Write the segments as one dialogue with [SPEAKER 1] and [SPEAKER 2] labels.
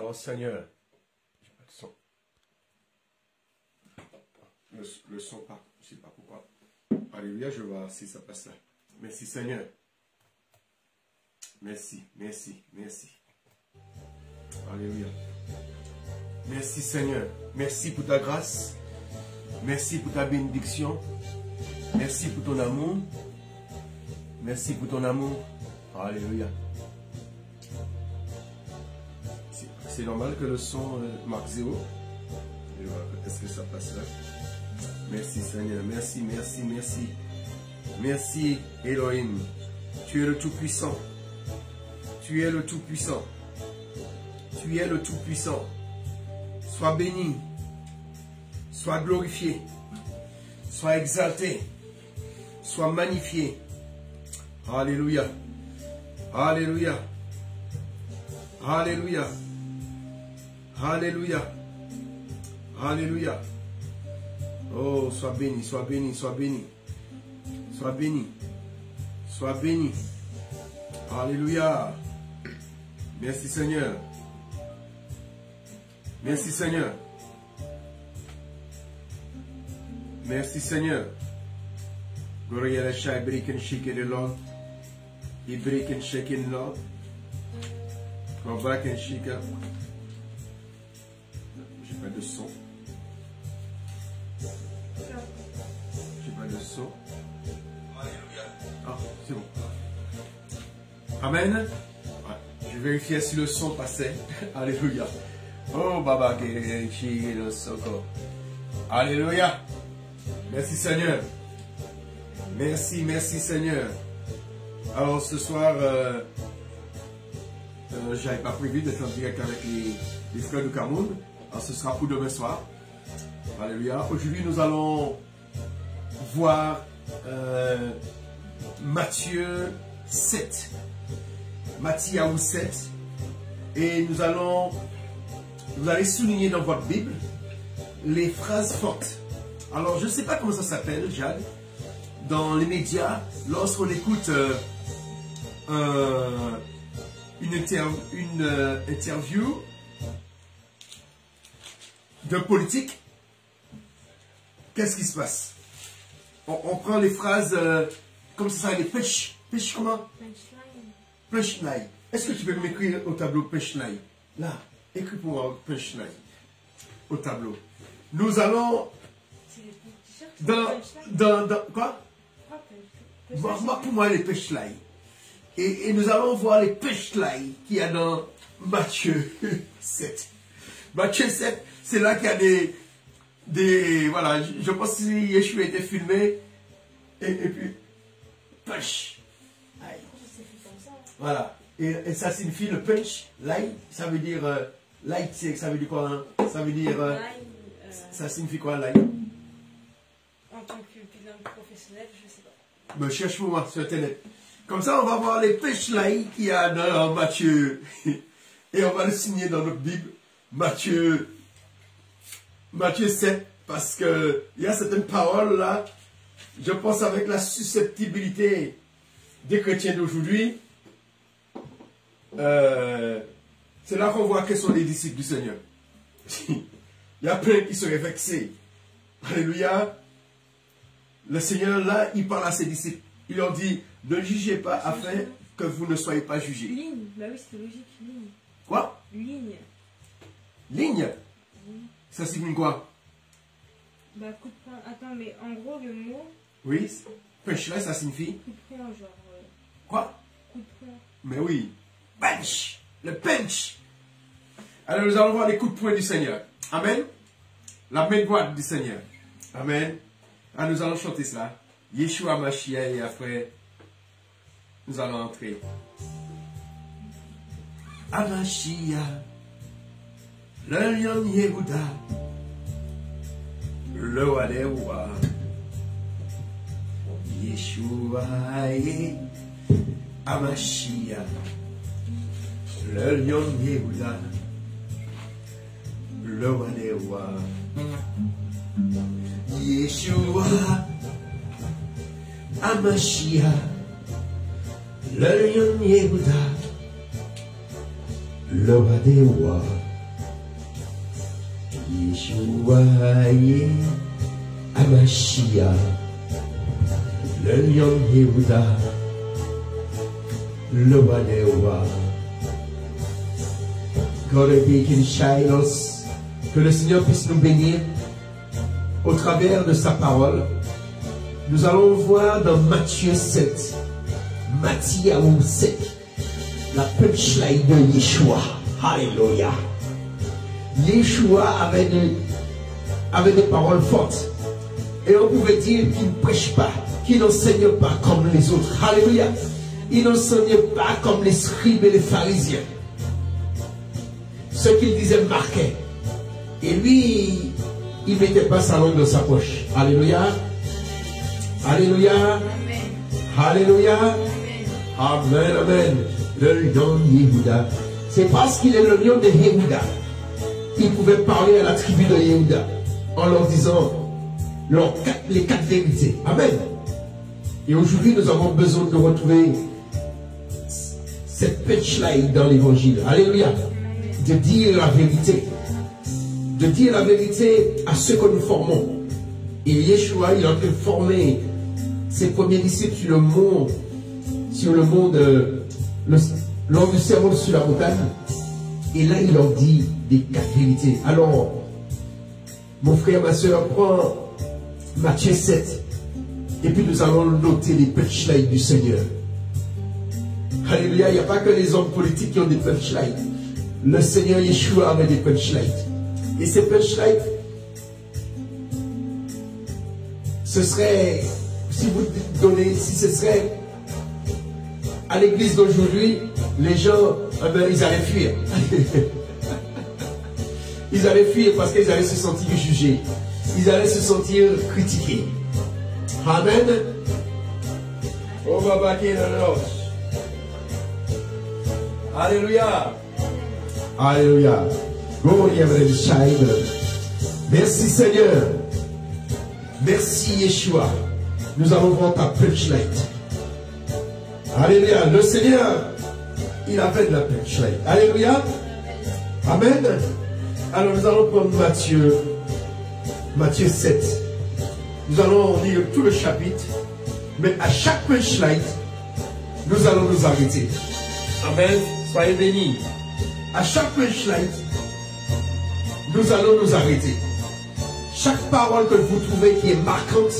[SPEAKER 1] Oh Seigneur. J'ai pas de son. Le son pas. Je sais pas pourquoi. Alléluia, je vais voir si ça passe là. Merci Seigneur. Merci, merci, merci. Alléluia. Merci Seigneur. Merci pour ta grâce. Merci pour ta bénédiction. Merci pour ton amour. Merci pour ton amour. Alléluia. C'est normal que le son marque 0. Est-ce que ça passe là? Merci Seigneur. Merci, merci, merci. Merci Elohim. Tu es le Tout-Puissant. Tu es le Tout-Puissant. Tu es le Tout-Puissant. Sois béni. Sois glorifié. Sois exalté. Sois magnifié. Alléluia. Alléluia. Alléluia. Alléluia. Alléluia. Oh, sois béni, sois béni, sois béni. Sois béni. Sois béni. Alléluia. Merci Seigneur. Merci Seigneur. Merci Seigneur. Gloria la shai break and shake it Lord. He break and shake it Lord. Come back and shake it. J'ai pas de son. J'ai pas de son. Ah, c'est bon. Amen. Ouais. Je vérifiais si le son passait. Alléluia. Oh, Baba, le soko. Alléluia. Merci Seigneur. Merci, merci Seigneur. Alors ce soir, je n'avais pas prévu d'être en direct avec les frères du Cameroun. Alors ce sera pour demain soir. Alléluia. Aujourd'hui, nous allons voir Matthieu 7. Matthieu 7. Et vous allez souligner dans votre Bible les phrases fortes. Alors, je ne sais pas comment ça s'appelle, Jade. Dans les médias, lorsqu'on écoute une interview d'un politique, qu'est-ce qui se passe? On prend les phrases comme ça, les punch comment? Punchline. Est-ce que tu peux m'écrire au tableau punchline? Là, écris pour moi punchline au tableau. Nous allons dans quoi? Pour moi les punchlines. Et nous allons voir les punchlines qu'il y a dans Matthieu 7. Matthieu 7, c'est là qu'il y a des voilà, je pense que Yeshua a été filmé et puis punch. Voilà. Et ça signifie le punch, line, ça veut dire light, ça veut dire quoi hein? Ça veut dire ça signifie quoi line?
[SPEAKER 2] En tant que bilingue professionnel, je sais pas.
[SPEAKER 1] Mais cherche pour moi sur Internet. Comme ça, on va voir les punchlines qu'il y a dans Matthieu. Et on va le signer dans notre Bible. Matthieu 7. Parce que il y a certaines paroles là, je pense avec la susceptibilité des chrétiens d'aujourd'hui, c'est là qu'on voit quels sont les disciples du Seigneur. Il y a plein qui seraient vexés. Alléluia. Le Seigneur, là, il parle à ses disciples. Il leur dit, ne jugez pas afin que vous ne soyez pas jugés.
[SPEAKER 2] Ligne. Bah oui, c'était logique. Ligne.
[SPEAKER 1] Quoi?
[SPEAKER 2] Ligne.
[SPEAKER 1] Ligne?
[SPEAKER 2] Oui.
[SPEAKER 1] Ça signifie quoi?
[SPEAKER 2] Bah coup de poing. Attends, mais en gros, le mot...
[SPEAKER 1] Oui. Punchline, ça signifie?
[SPEAKER 2] Coup de poing, genre...
[SPEAKER 1] Quoi?
[SPEAKER 2] Coup de poing.
[SPEAKER 1] Mais oui. Punch. Le punch. Alors, nous allons voir les coups de poing du Seigneur. Amen. La main droite du Seigneur. Amen. Alors, nous allons chanter cela. Yeshua Mashiach et après, nous allons entrer. Amashiach, le lion Yehuda, le roi des rois. Yeshua et Amashiach, le lion Yehuda, le roi des rois. Yeshua, Amashiach, le lion Yehuda, le roi des rois. Yeshua Amashia, le lion Yehuda, le roi des rois. God can shine us. Que le Seigneur puisse nous bénir au travers de sa parole. Nous allons voir dans Matthieu 7, Matthieu 7, la punchline de Yeshua. Alléluia. Yeshua avait des paroles fortes. Et on pouvait dire qu'il ne prêche pas, qu'il n'enseigne pas comme les autres. Alléluia. Il n'enseigne pas comme les scribes et les pharisiens. Ce qu'il disait marquait. Et lui, il ne mettait pas sa langue dans sa poche. Alléluia. Alléluia.
[SPEAKER 2] Amen.
[SPEAKER 1] Alléluia.
[SPEAKER 2] Amen.
[SPEAKER 1] Amen, amen. Le lion de Yehuda. C'est parce qu'il est le lion de Yehuda. Il pouvait parler à la tribu de Yehuda en leur disant les 4 vérités. Amen. Et aujourd'hui, nous avons besoin de retrouver cette punchline dans l'évangile. Alléluia. De dire la vérité. De dire la vérité à ceux que nous formons. Et Yeshua, il a pu former ses premiers disciples sur le monde, lors du sermon sur la montagne. Et là, il leur dit des 4 vérités. Alors, mon frère, ma soeur, prends Matthieu 7. Et puis nous allons noter les punchlines du Seigneur. Alléluia, il n'y a pas que les hommes politiques qui ont des punchlines. Le Seigneur Yeshua avait des punchlines. Et ces punchlines, ce serait, si vous donnez, si ce serait à l'église d'aujourd'hui, les gens, eh ben, ils allaient fuir. Ils allaient fuir parce qu'ils allaient se sentir jugés. Ils allaient se sentir critiqués. Amen. Oh, Baba, qui est là. Alléluia. Alléluia. Merci Seigneur. Merci Yeshua. Nous allons voir ta punchline. Alléluia. Le Seigneur, il avait de la punchline. Alléluia. Amen. Alors nous allons prendre Matthieu 7. Nous allons lire tout le chapitre. Mais à chaque punchline, nous allons nous arrêter. Amen. Soyez bénis. À chaque punchline, nous allons nous arrêter. Chaque parole que vous trouvez qui est marquante,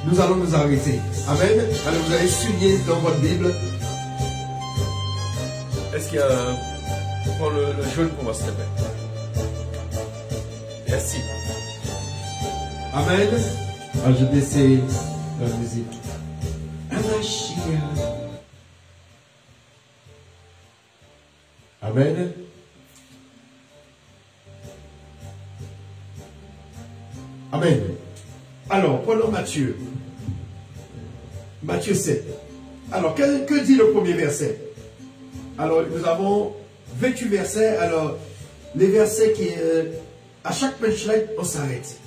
[SPEAKER 1] nous allons nous arrêter. Amen. Alors vous allez souligner dans votre Bible. Est-ce qu'il y a prends le jaune pour moi, s'il te plaît. Merci. Amen. Alors je baisser la musique. Amen. Amen. Alors, prenons Matthieu. Matthieu 7. Alors, que dit le premier verset? Alors, nous avons 28 versets. Alors, les versets qui... à chaque punchline, on s'arrête.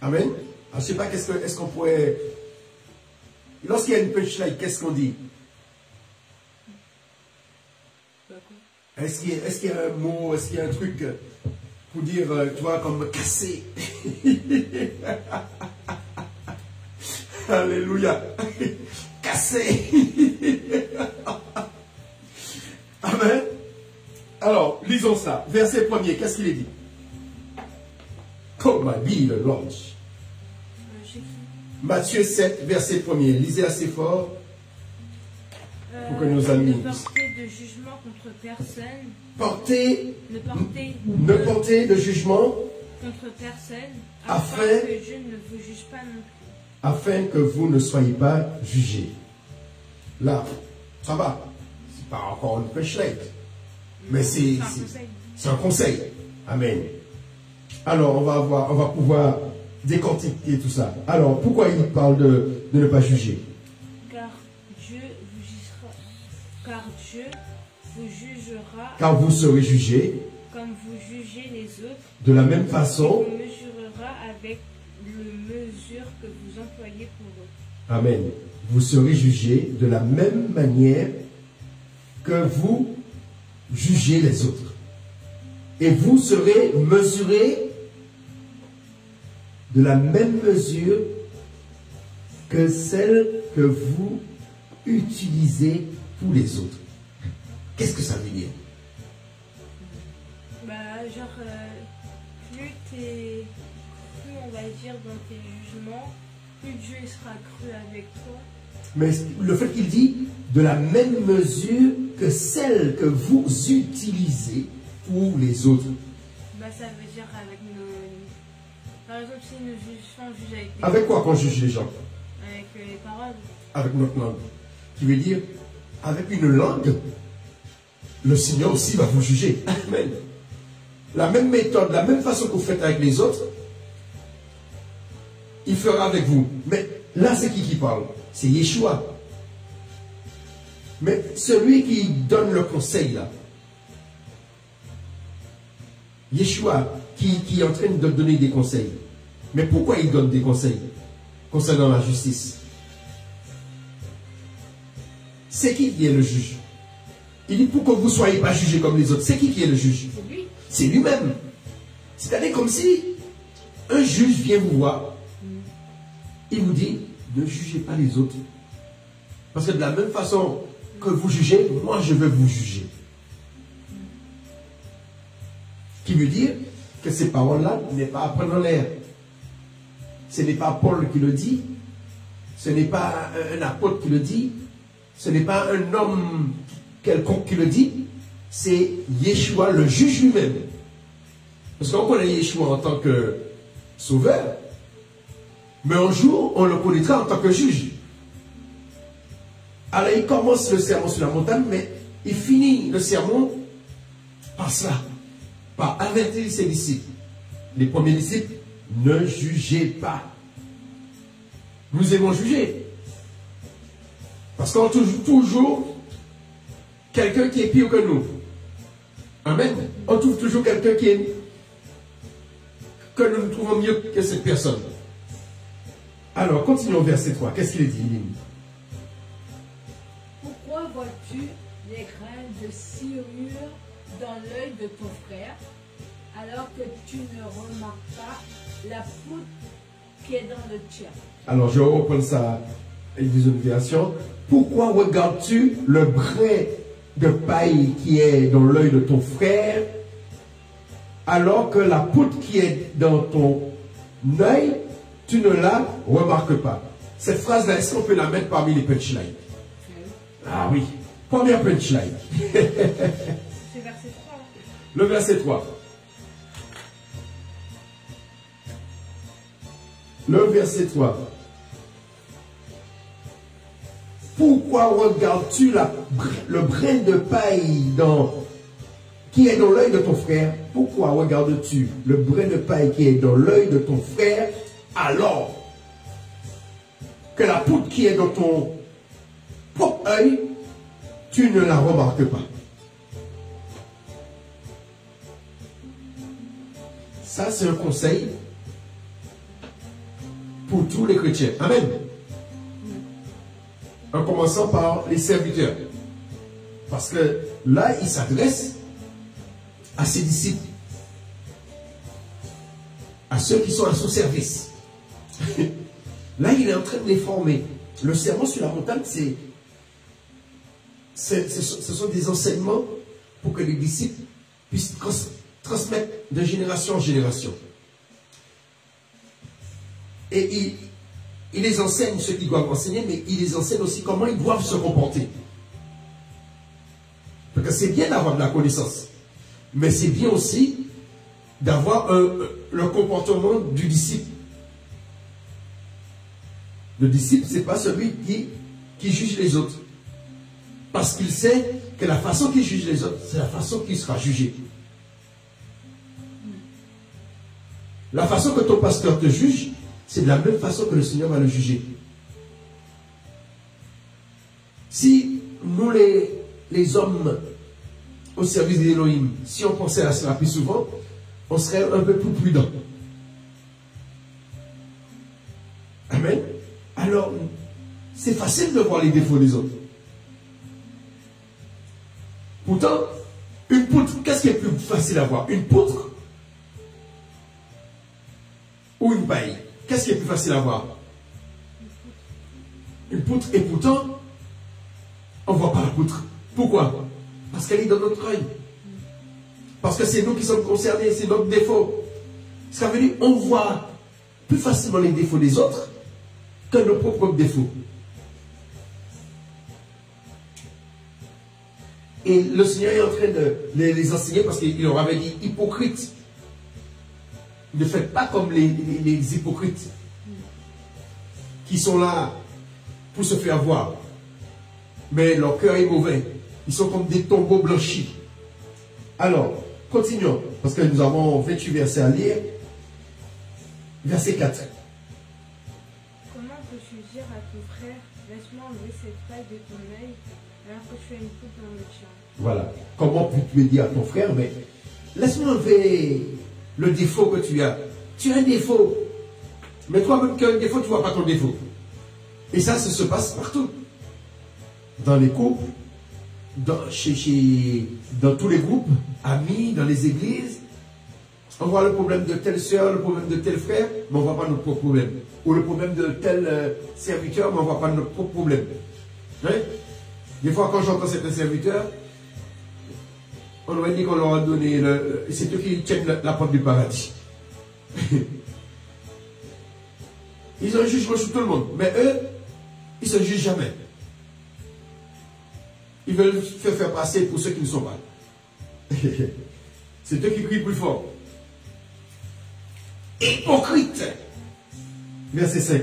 [SPEAKER 1] Amen. Alors, je ne sais pas, est-ce qu'on pourrait... Lorsqu'il y a une punchline, qu'est-ce qu'on dit? Est-ce qu'il y a un mot, est-ce qu'il y a un truc pour dire, tu vois, comme casser? Alléluia. Casser. Amen. Alors, lisons ça. Verset 1er, qu'est-ce qu'il est dit? Come be the Lord. Matthieu 7, verset 1er. Lisez assez fort pour que nos amis...
[SPEAKER 2] Ne portez de jugement contre personne.
[SPEAKER 1] Ne portez de jugement
[SPEAKER 2] contre personne,
[SPEAKER 1] afin
[SPEAKER 2] que je ne vous juge pas non plus.
[SPEAKER 1] Afin que vous ne soyez pas jugés. Là, ça va. C'est pas encore une punchline. Mais c'est un conseil. Amen. Alors, on va pouvoir décortiquer tout ça. Alors, pourquoi il parle de ne pas juger?
[SPEAKER 2] Car Dieu vous jugera.
[SPEAKER 1] Car vous serez jugés.
[SPEAKER 2] Comme vous jugez les autres.
[SPEAKER 1] De la même façon.
[SPEAKER 2] Vous mesurera avec la mesure que vous employez pour eux.
[SPEAKER 1] Amen. Vous serez jugés de la même manière que vous jugez les autres. Et vous serez mesurés de la même mesure que celle que vous utilisez pour les autres. Qu'est-ce que ça veut dire?
[SPEAKER 2] Bah, genre, plus t'es cru, on va dire, dans tes jugements, plus Dieu sera cru avec toi.
[SPEAKER 1] Mais le fait qu'il dit de la même mesure que celle que vous utilisez pour les autres.
[SPEAKER 2] Bah, ça veut dire avec nos... Par exemple, si nous jugeons, on juge avec les...
[SPEAKER 1] Avec quoi qu'on juge les gens?
[SPEAKER 2] Avec les paroles.
[SPEAKER 1] Avec notre langue. Qui veut dire, avec une langue, le Seigneur aussi va vous juger. Amen. La même méthode, la même façon que vous faites avec les autres, il fera avec vous. Mais là, c'est qui parle? C'est Yeshua. Mais celui qui donne le conseil là, Yeshua, qui est en train de donner des conseils. Mais pourquoi il donne des conseils concernant la justice? C'est qui est le juge? Il dit pour que vous ne soyez pas jugés comme les autres. C'est qui est le juge?
[SPEAKER 2] C'est lui.
[SPEAKER 1] C'est lui-même. C'est-à-dire comme si un juge vient vous voir, il vous dit, ne jugez pas les autres. Parce que de la même façon que vous jugez, moi je vais vous juger. Qui veut dire que ces paroles-là n'est pas à prendre en l'air. Ce n'est pas Paul qui le dit, ce n'est pas un apôtre qui le dit, ce n'est pas un homme quelconque qui le dit, c'est Yeshua, le juge lui-même. Parce qu'on connaît Yeshua en tant que sauveur, mais un jour, on le connaîtra en tant que juge. Alors, il commence le sermon sur la montagne, mais il finit le sermon par cela, par avertir ses disciples. Les premiers disciples, ne jugez pas. Nous aimons juger. Parce qu'on trouve toujours quelqu'un qui est pire que nous. Amen. On trouve toujours quelqu'un que nous trouvons mieux que cette personne. Alors, continuons au verset 3. Qu'est-ce qu'il dit?
[SPEAKER 3] Pourquoi vois-tu les grains de sciure dans l'œil de ton frère, alors que tu ne remarques pas la poudre qui est dans le tien? Alors,
[SPEAKER 1] je vais reprendre ça avec des versions. Pourquoi regardes-tu le brin de paille qui est dans l'œil de ton frère, alors que la poudre qui est dans ton œil, tu ne la remarques pas? Cette phrase-là, est-ce qu'on peut la mettre parmi les punchlines? Ah oui. Première punchline.
[SPEAKER 2] C'est verset 3.
[SPEAKER 1] Le verset 3. Le verset 3. Pourquoi regardes-tu le brin de paille qui est dans l'œil de ton frère? Pourquoi regardes-tu le brin de paille qui est dans l'œil de ton frère, alors que la poudre qui est dans ton propre œil, tu ne la remarques pas? Ça, c'est un conseil pour tous les chrétiens. Amen. En commençant par les serviteurs. Parce que là, il s'adresse à ses disciples, à ceux qui sont à son service. Là, il est en train de les former. Le sermon sur la montagne, ce sont des enseignements pour que les disciples puissent transmettre de génération en génération. Et il les enseigne ce qu'ils doivent enseigner, mais il les enseigne aussi comment ils doivent se comporter. Parce que c'est bien d'avoir de la connaissance, mais c'est bien aussi d'avoir le comportement du disciple. Le disciple, ce n'est pas celui qui juge les autres. Parce qu'il sait que la façon qu'il juge les autres, c'est la façon qu'il sera jugé. La façon que ton pasteur te juge, c'est de la même façon que le Seigneur va le juger. Si nous, les hommes au service d'Élohim, si on pensait à cela plus souvent, on serait un peu plus prudent. Amen. Alors, c'est facile de voir les défauts des autres. Pourtant, une poutre, qu'est-ce qui est plus facile à voir? Une poutre ou une paille? Qu'est-ce qui est plus facile à voir? Une poutre. Et pourtant, on ne voit pas la poutre. Pourquoi? Parce qu'elle est dans notre œil. Parce que c'est nous qui sommes concernés, c'est notre défaut. Ça veut dire qu'on voit plus facilement les défauts des autres que nos propres défauts. Et le Seigneur est en train de les enseigner parce qu'il leur avait dit, hypocrites, ne faites pas comme les hypocrites qui sont là pour se faire voir. Mais leur cœur est mauvais. Ils sont comme des tombeaux blanchis. Alors, continuons, parce que nous avons 28 versets à lire. Verset 4.
[SPEAKER 2] Comment peux-tu dire à ton frère, laisse-moi enlever cette paille de ton œil, alors que tu as une poutre dans le tien?
[SPEAKER 1] Voilà. Comment peux-tu dire à ton frère, mais laisse-moi enlever le défaut que tu as. Tu as un défaut. Mais toi-même qui as un défaut, tu ne vois pas ton défaut. Et ça se passe partout. Dans les couples, dans tous les groupes, amis, dans les églises. On voit le problème de telle soeur, le problème de tel frère, mais on ne voit pas notre propre problème. Ou le problème de tel serviteur, mais on ne voit pas notre propre problème. Hein? Des fois, quand j'entends certains serviteurs, on aurait dit qu'on leur a donné, c'est eux qui tiennent la porte du paradis. Ils ont un jugement sur tout le monde, mais eux, ils ne se jugent jamais. Ils veulent se faire passer pour ceux qui ne sont pas. C'est eux qui crient plus fort. Hypocrite. Verset 5.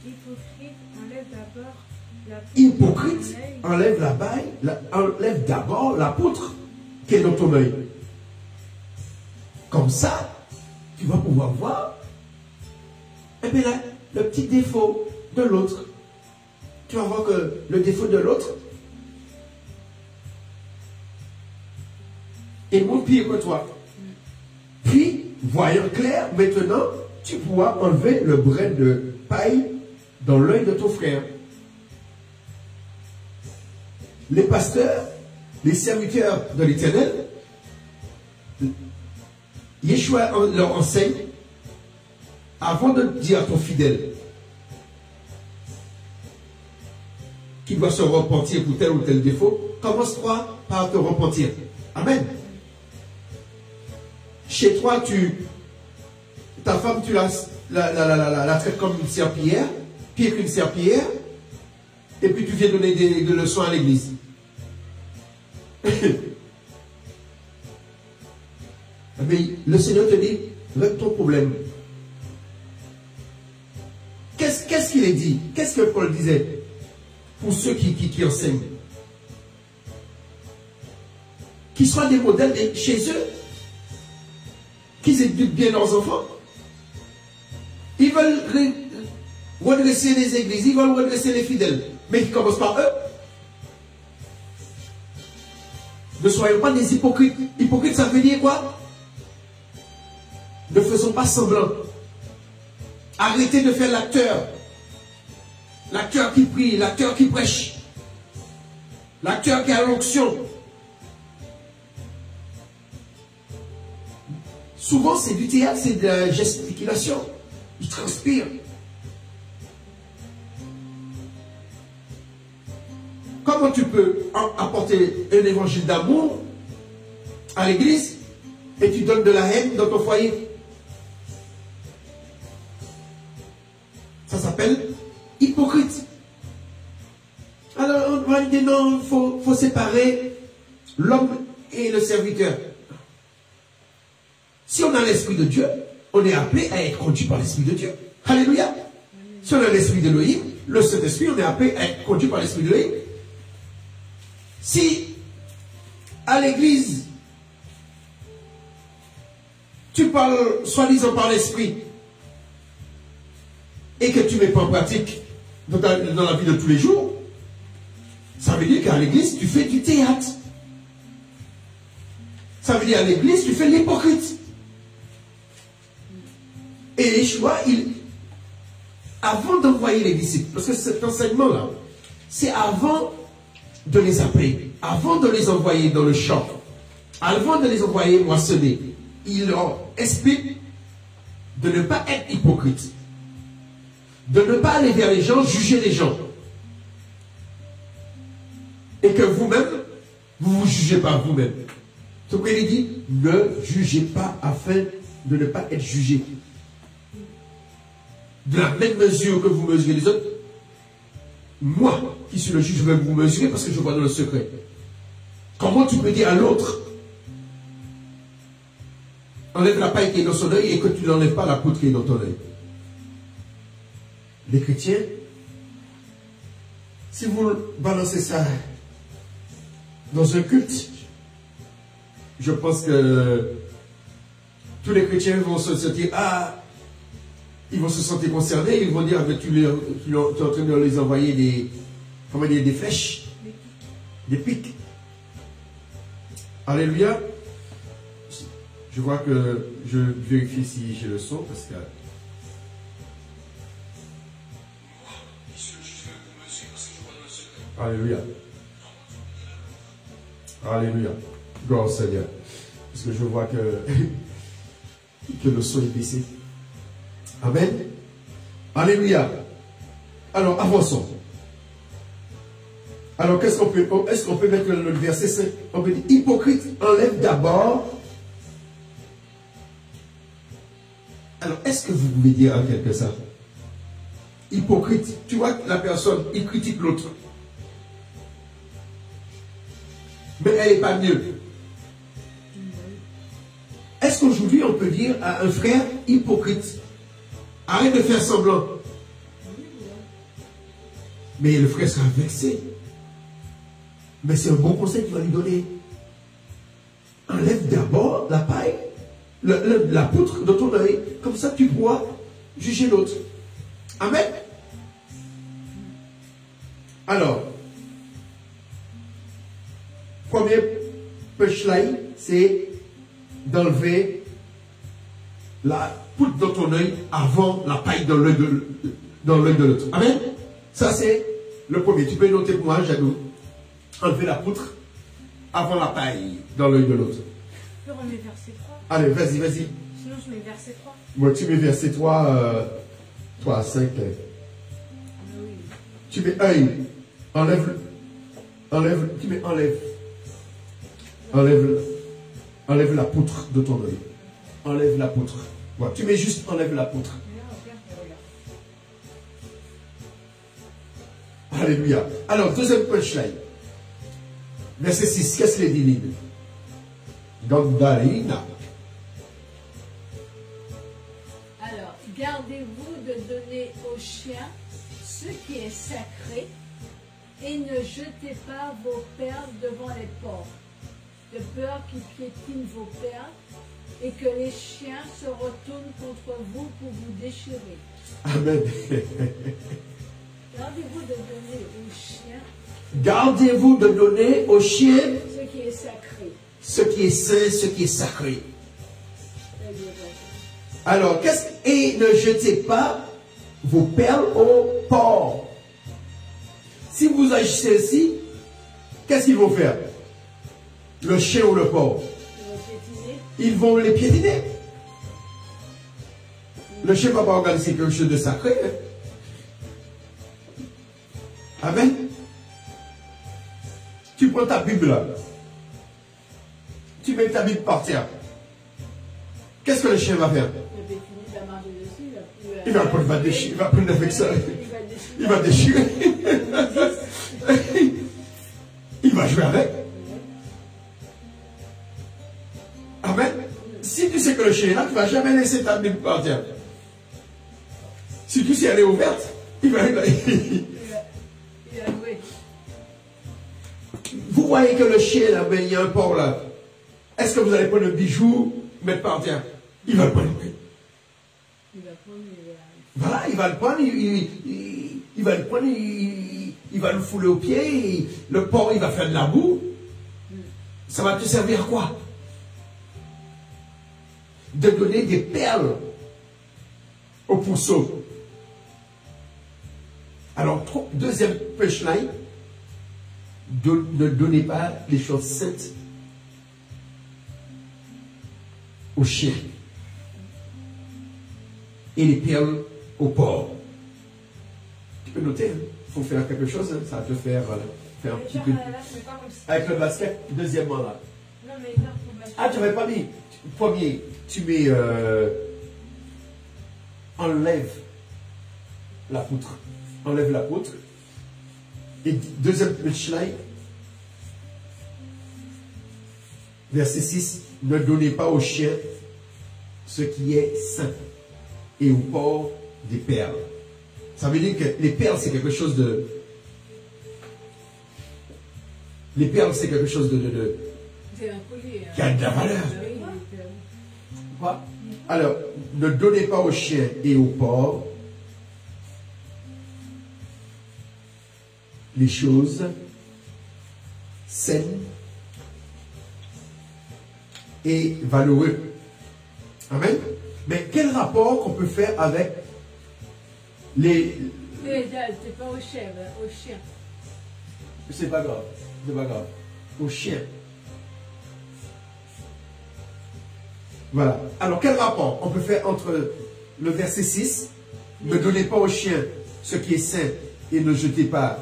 [SPEAKER 2] Hypocrite, enlève d'abord la poutre.
[SPEAKER 1] Hypocrite, enlève d'abord la poutre qui est dans ton œil. Comme ça, tu vas pouvoir voir eh bien là, le petit défaut de l'autre. Tu vas voir que le défaut de l'autre est moins pire que toi. Puis, voyant clair, maintenant, tu pourras enlever le brin de paille dans l'œil de ton frère. Les pasteurs, les serviteurs de l'Éternel, Yeshua leur enseigne, avant de dire à ton fidèle qu'il doit se repentir pour tel ou tel défaut, commence-toi par te repentir. Amen. Chez toi, ta femme, tu la traites comme une serpillière, pire qu'une serpillière, et puis tu viens donner des leçons à l'église. Mais le Seigneur te dit, règle ton problème. Qu'est-ce qu'il a dit? Qu'est-ce que Paul disait pour ceux qui enseignent? Qu'ils soient des modèles chez eux, qu'ils éduquent bien leurs enfants. Ils veulent redresser les églises, ils veulent redresser les fidèles, mais ils commencent par eux. Ne soyons pas des hypocrites. Hypocrite, ça veut dire quoi? Ne faisons pas semblant. Arrêtez de faire l'acteur. L'acteur qui prie, l'acteur qui prêche. L'acteur qui a l'onction. Souvent, c'est du théâtre, c'est de la gesticulation. Il transpire. Comment tu peux apporter un évangile d'amour à l'église et tu donnes de la haine dans ton foyer? Ça s'appelle hypocrite. Alors on va dire non, il faut séparer l'homme et le serviteur. Si on a l'esprit de Dieu, on est appelé à être conduit par l'esprit de Dieu. Alléluia. Si on a l'esprit d'Élohim, le Saint-Esprit, on est appelé à être conduit par l'esprit d'Élohim. Si à l'église, tu parles soi-disant par l'esprit et que tu ne mets pas en pratique dans la vie de tous les jours, ça veut dire qu'à l'église, tu fais du théâtre. Ça veut dire à l'église, tu fais l'hypocrite. Et Yeshua, avant d'envoyer les disciples, parce que cet enseignement-là, c'est avant de les appeler, avant de les envoyer dans le champ, avant de les envoyer moissonner, il leur explique de ne pas être hypocrite, de ne pas aller vers les gens, juger les gens. Et que vous-même, vous ne vous jugez pas vous-même. Ce qu'il dit, ne jugez pas afin de ne pas être jugé. De la même mesure que vous mesurez les autres, moi, qui suis le juge, je vais vous mesurer parce que je vois dans le secret. Comment tu peux dire à l'autre, enlève la paille qui est dans son œil et que tu n'enlèves pas la poudre qui est dans ton œil? Les chrétiens, si vous balancez ça dans un culte, je pense que tous les chrétiens vont se sentir, ils vont se sentir concernés, ils vont dire, mais tu es en train de les envoyer des flèches, des pics. Alléluia. Je vois que je vérifie si j'ai le son parce que. Alléluia. Alléluia. Gloire au Seigneur. Parce que je vois que le son est baissé. Amen. Alléluia. Alors, avançons. Alors, est-ce qu'on peut mettre le verset 5? On peut dire, hypocrite, enlève d'abord. Alors, est-ce que vous pouvez dire à quelqu'un ça? Hypocrite. Tu vois la personne, il critique l'autre. Mais elle n'est pas mieux. Est-ce qu'aujourd'hui, on peut dire à un frère hypocrite, arrête de faire semblant? Mais le frère sera vexé. Mais c'est un bon conseil qu'il va lui donner. Enlève d'abord la paille, la poutre de ton œil. Comme ça, tu pourras juger l'autre. Amen. Alors, premier punchline, c'est d'enlever la poutre dans ton œil avant la paille dans l'œil de l'autre. Amen. Ça, c'est le premier. Tu peux noter pour moi, Jadou. Enlever la poutre avant la paille dans l'œil de l'autre.
[SPEAKER 2] Je peux remettre verset 3.
[SPEAKER 1] Allez, vas-y, vas-y.
[SPEAKER 2] Sinon, je mets verset 3.
[SPEAKER 1] Moi, tu mets verset 3, 3 à 5.
[SPEAKER 2] Oui.
[SPEAKER 1] Tu mets œil. Enlève. Tu mets enlève. Enlève la poutre de ton œil. Enlève la poutre. Voilà. Tu mets juste enlève la poutre. Alléluia. Alors, deuxième punchline. Verset 6. Qu'est-ce qu'il dit, Lynn? Gandalina.
[SPEAKER 3] Alors, gardez-vous de donner aux chiens ce qui est sacré et ne jetez pas vos perles devant les porcs, de peur qu'ils piétinent vos perles et que les chiens se retournent contre vous pour vous déchirer.
[SPEAKER 1] Amen.
[SPEAKER 3] Gardez-vous de donner aux chiens
[SPEAKER 1] Gardez-vous de donner aux chiens
[SPEAKER 3] ce qui est sacré.
[SPEAKER 1] Ce qui est saint, ce qui est sacré. Alors, et ne jetez pas vos perles aux porcs. Si vous agissez ainsi, qu'est-ce qu'ils vont faire? Le chien ou le porc? Ils vont les piétiner. Le chien ne va pas organiser quelque chose de sacré. Amen. Tu prends ta Bible là. Tu mets ta Bible par terre. Qu'est-ce que le chien va faire? Il va prendre avec ça. Il va déchirer. Il va jouer avec. Amen. Si tu sais que le chien est là, tu ne vas jamais laisser ta Bible par terre. Si tu sais elle est ouverte, il va jouer. Vous voyez que le chien là, ben, il y a un porc là. Est-ce que vous allez prendre un bijou, mettre par terre? Il va le prendre. Voilà, il va le prendre, il va le prendre, il va le fouler aux pieds, le porc il va faire de la boue. Ça va te servir à quoi? De donner des perles au pourceau. Alors, deuxième punchline, ne donnez pas les choses saintes aux chiens et les perles aux porcs. Tu peux noter, il faut faire quelque chose, hein, ça va te faire, faire un petit peu.
[SPEAKER 2] Là, je mets pas comme ça.
[SPEAKER 1] Avec le basket, deuxièmement là.
[SPEAKER 2] Non, mais là, faut basket.
[SPEAKER 1] Ah, tu n'avais pas mis. Premier, tu mets. Enlève la poutre. Enlève la poutre. Et deuxième punchline. Verset 6. Ne donnez pas aux chiens ce qui est sain et aux porcs des perles. Ça veut dire que les perles, c'est quelque chose de. Les perles, c'est quelque chose de
[SPEAKER 3] C'est un collier.
[SPEAKER 1] qui a de la valeur.
[SPEAKER 3] Oui,
[SPEAKER 1] Quoi? Alors, ne donnez pas aux chiens et aux porcs les choses saines et valeureuses. Amen. Mais quel rapport qu'on peut faire avec les...
[SPEAKER 3] c'est pas au chèvre, au chien.
[SPEAKER 1] C'est pas grave, c'est pas grave. Aux chiens. Voilà. Alors, quel rapport on peut faire entre le verset 6, ne donnez pas aux chiens ce qui est sain et ne jetez pas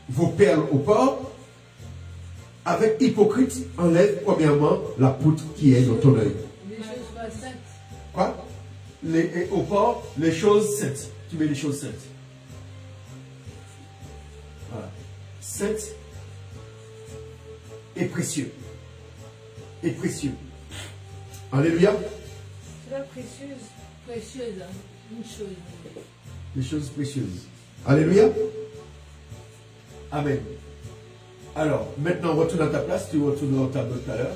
[SPEAKER 1] vos perles aux porcs, avec hypocrite, enlève premièrement la poutre qui est dans ton œil.
[SPEAKER 3] Les choses pas saintes.
[SPEAKER 1] Quoi? Au porc, les choses saintes. Tu mets les choses saintes. Voilà. Saintes et précieux. Et précieux. Alléluia.
[SPEAKER 2] C'est la précieuse.
[SPEAKER 3] Précieuse, hein. Une chose.
[SPEAKER 1] Les choses précieuses. Alléluia. Amen. Alors, maintenant, retourne à ta place. Tu retournes au tableau tout à l'heure.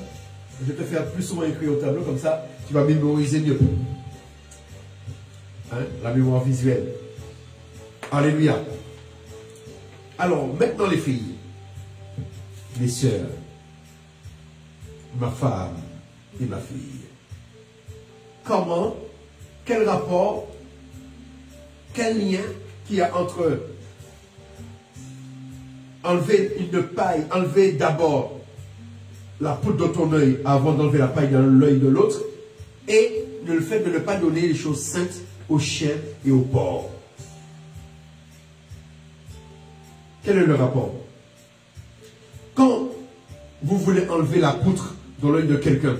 [SPEAKER 1] Je vais te faire plus souvent écrire au tableau, comme ça, tu vas mémoriser mieux. Hein? La mémoire visuelle. Alléluia. Alors, maintenant, les filles, mes sœurs, ma femme et ma fille. Comment, quel rapport, quel lien qu'il y a entre enlever une paille, enlever d'abord la poutre dans ton œil avant d'enlever la paille dans l'œil de l'autre, et le fait de ne pas donner les choses saintes aux chiens et aux porcs. Quel est le rapport? Quand vous voulez enlever la poutre dans l'œil de quelqu'un,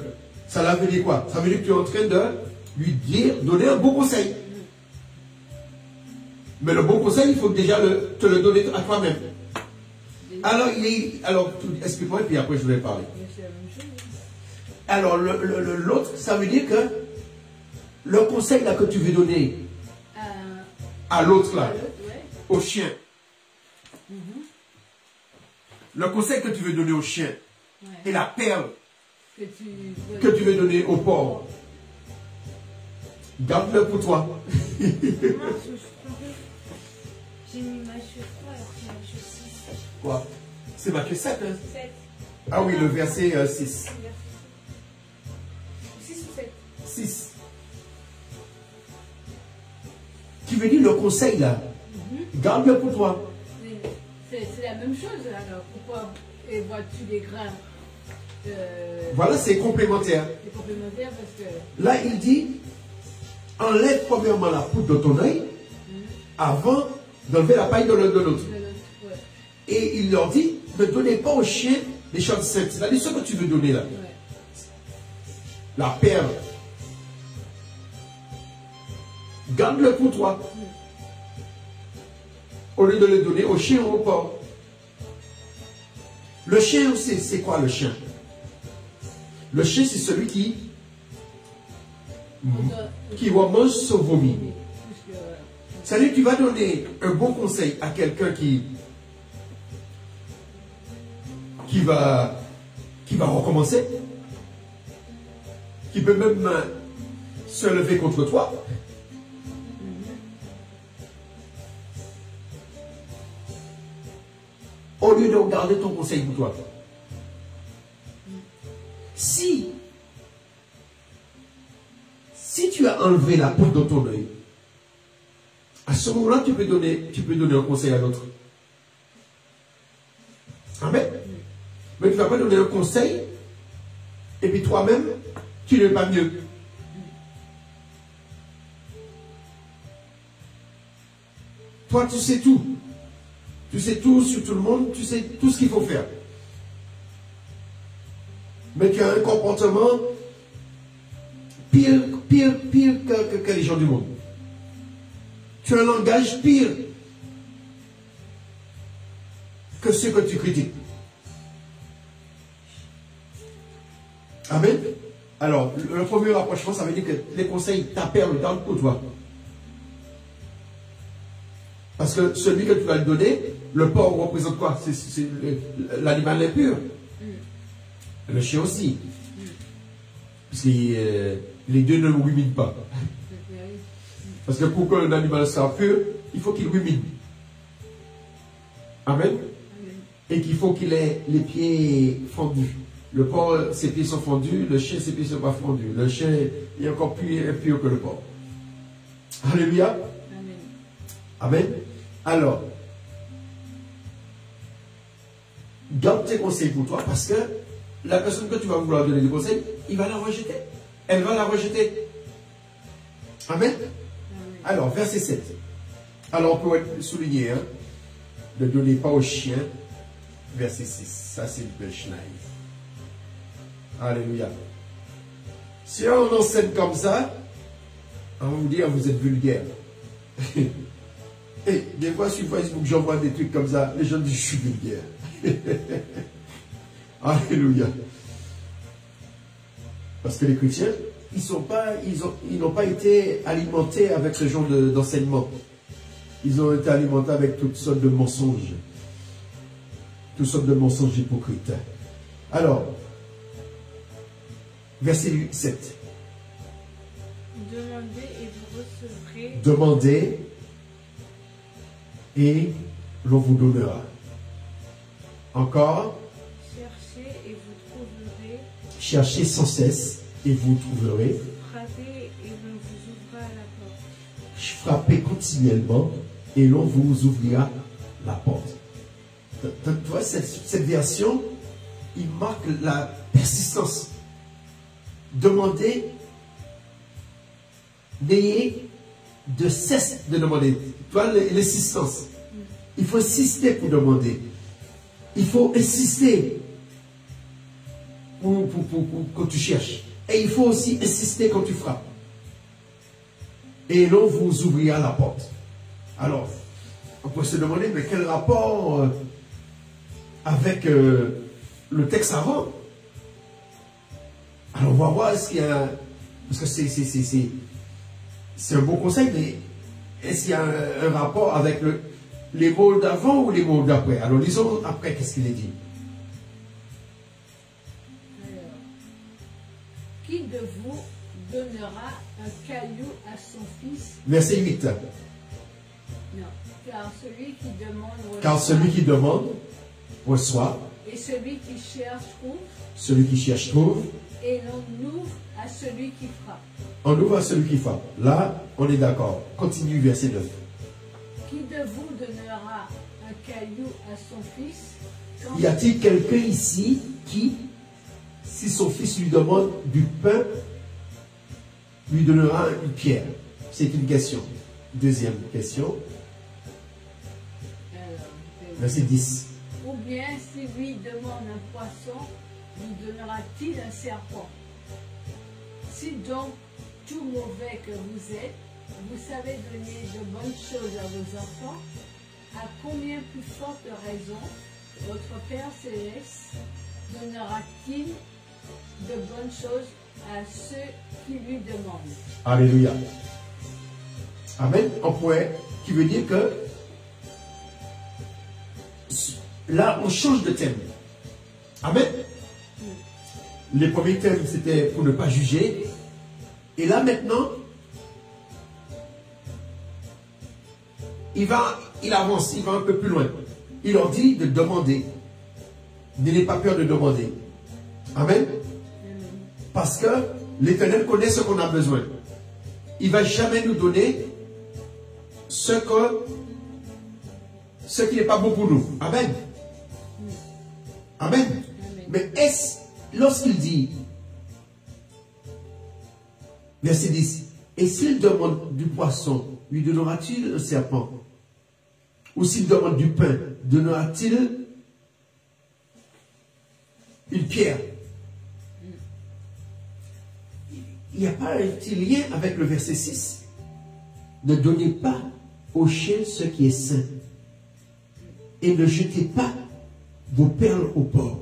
[SPEAKER 1] ça veut dire quoi? Ça veut dire que tu es en train de lui dire, donner un bon conseil. Mais le bon conseil, il faut déjà te le donner à toi-même. Alors explique-moi et puis après je vais parler. Alors, l'autre, ça veut dire que le conseil là que tu veux donner à l'autre là, au chien, le conseil que tu veux donner au chien et la perle que tu veux donner au porc, garde-le pour toi.
[SPEAKER 2] Mince, je me suis trompée. J'ai mis Matthieu 3 alors que c'est Matthieu 6.
[SPEAKER 1] Quoi? C'est Matthieu 7, hein?
[SPEAKER 2] 7.
[SPEAKER 1] Ah oui, le verset 6.
[SPEAKER 2] 6 ou 7?
[SPEAKER 1] 6. Qui veut dire le conseil là, garde-le pour toi.
[SPEAKER 3] C'est la même chose alors. Pourquoi vois-tu des grains?
[SPEAKER 1] Voilà, c'est complémentaire.
[SPEAKER 3] C'est complémentaire parce que.
[SPEAKER 1] Là, il dit, enlève premièrement la poutre de ton œil avant d'enlever la paille de l'œil de l'autre.
[SPEAKER 3] Ouais.
[SPEAKER 1] Et il leur dit, ne donnez pas aux chiens des choses saintes. C'est-à-dire ce que tu veux donner là.
[SPEAKER 3] Ouais.
[SPEAKER 1] La perle. Garde-le pour toi. Au lieu de le donner au chien ou au porc. Le chien, c'est quoi le chien? Le chien, c'est celui qui mange son vomi. C'est-à-dire que tu vas donner un bon conseil à quelqu'un qui va recommencer, qui peut même se lever contre toi. Au lieu de regarder ton conseil pour toi. Si tu as enlevé la poutre dans ton œil, à ce moment-là, tu peux donner un conseil à l'autre. Amen. Mais tu ne vas pas donner un conseil, et puis toi-même, Tu n'es pas mieux. Toi, tu sais tout. Tu sais tout sur tout le monde. Tu sais tout ce qu'il faut faire. Mais tu as un comportement pire que les gens du monde. Tu as un langage pire que ceux que tu critiques. Amen. Alors, le premier rapprochement, ça veut dire que les conseils t'appellent dans le toi. Parce que celui que tu vas lui donner, le porc représente quoi? C'est l'animal impur. Le chien aussi. Parce que les deux ne ruminent pas. Parce que pour qu'un animal soit pur, il faut qu'il rumine. Amen. Et qu'il faut qu'il ait les pieds fendus. Le porc, ses pieds sont fendus. Le chien, ses pieds ne sont pas fendus. Le chien est encore plus impur que le porc. Alléluia. Amen. Alors, garde tes conseils pour toi parce que la personne que tu vas vouloir donner des conseils, il va la rejeter. Elle va la rejeter. Amen. Alors, verset 7. Alors, on peut souligner, hein, ne donnez pas aux chiens. Verset 6. Ça, c'est une belle schneid. Alléluia. Si on enseigne comme ça, on va vous dire, vous êtes vulgaire. Et des fois sur Facebook, j'envoie des trucs comme ça, les gens disent, je suis vulgaire. Alléluia. Parce que les chrétiens, ils n'ont pas été alimentés avec ce genre d'enseignement. Ils ont été alimentés avec toutes sortes de mensonges. Toutes sortes de mensonges hypocrites. Alors, verset 7.
[SPEAKER 2] Demandez et vous recevrez.
[SPEAKER 1] Demandez et l'on vous donnera. Encore.
[SPEAKER 2] Cherchez et vous trouverez.
[SPEAKER 1] Cherchez sans cesse et vous trouverez.
[SPEAKER 2] Frappez et l'on vous ouvrira la porte.
[SPEAKER 1] Frappez continuellement et l'on vous ouvrira la porte. Tu vois, cette version, il marque la persistance. Demandez, n'ayez de cesse de demander. Tu vois, l'insistance. Il faut insister pour demander. Il faut insister quand tu cherches. Et il faut aussi insister quand tu frappes. Et l'on vous ouvrira la porte. Alors, on peut se demander, mais quel rapport avec le texte avant? Alors, on va voir, est-ce qu'il y a... Parce que c'est un bon conseil, mais est-ce qu'il y a un rapport avec les mots d'avant ou les mots d'après? Alors, lisons après, qu'est-ce qu'il est dit?
[SPEAKER 3] Alors, qui de vous donnera un caillou à son fils?
[SPEAKER 1] Verset 8.
[SPEAKER 3] Non, car celui qui demande reçoit.
[SPEAKER 1] Car celui qui demande reçoit.
[SPEAKER 3] Et celui qui cherche trouve.
[SPEAKER 1] Celui qui cherche trouve.
[SPEAKER 3] Et l'on ouvre à celui qui frappe.
[SPEAKER 1] On ouvre à celui qui frappe. Là, on est d'accord. Continue, verset 9.
[SPEAKER 3] Qui de vous donnera un caillou à son fils?
[SPEAKER 1] Y a-t-il quelqu'un ici qui, si son fils lui demande du pain, lui donnera une pierre? C'est une question. Deuxième question. Verset 10.
[SPEAKER 3] Ou bien, s'il lui demande un poisson, lui donnera-t-il un serpent? Si donc, tout mauvais que vous êtes, vous savez donner de bonnes choses à vos enfants, à combien plus forte raison votre Père Céleste donnera-t-il de bonnes choses à ceux qui lui demandent?
[SPEAKER 1] Alléluia. Amen. Un point qui veut dire que là, on change de thème. Amen. Les premiers thèmes, c'était pour ne pas juger. Et là, maintenant, il avance, il va un peu plus loin. Il leur dit de demander. N'ayez pas peur de demander. Amen. Parce que l'Éternel connaît ce qu'on a besoin. Il ne va jamais nous donner ce qui n'est pas bon pour nous. Amen. Amen. Mais est-ce, lorsqu'il dit Verset 10. Et s'il demande du poisson, lui donnera-t-il un serpent? Ou s'il demande du pain, donnera-t-il une pierre? Il n'y a pas un petit lien avec le verset 6. Ne donnez pas aux chiens ce qui est sain. Et ne jetez pas vos perles au porc.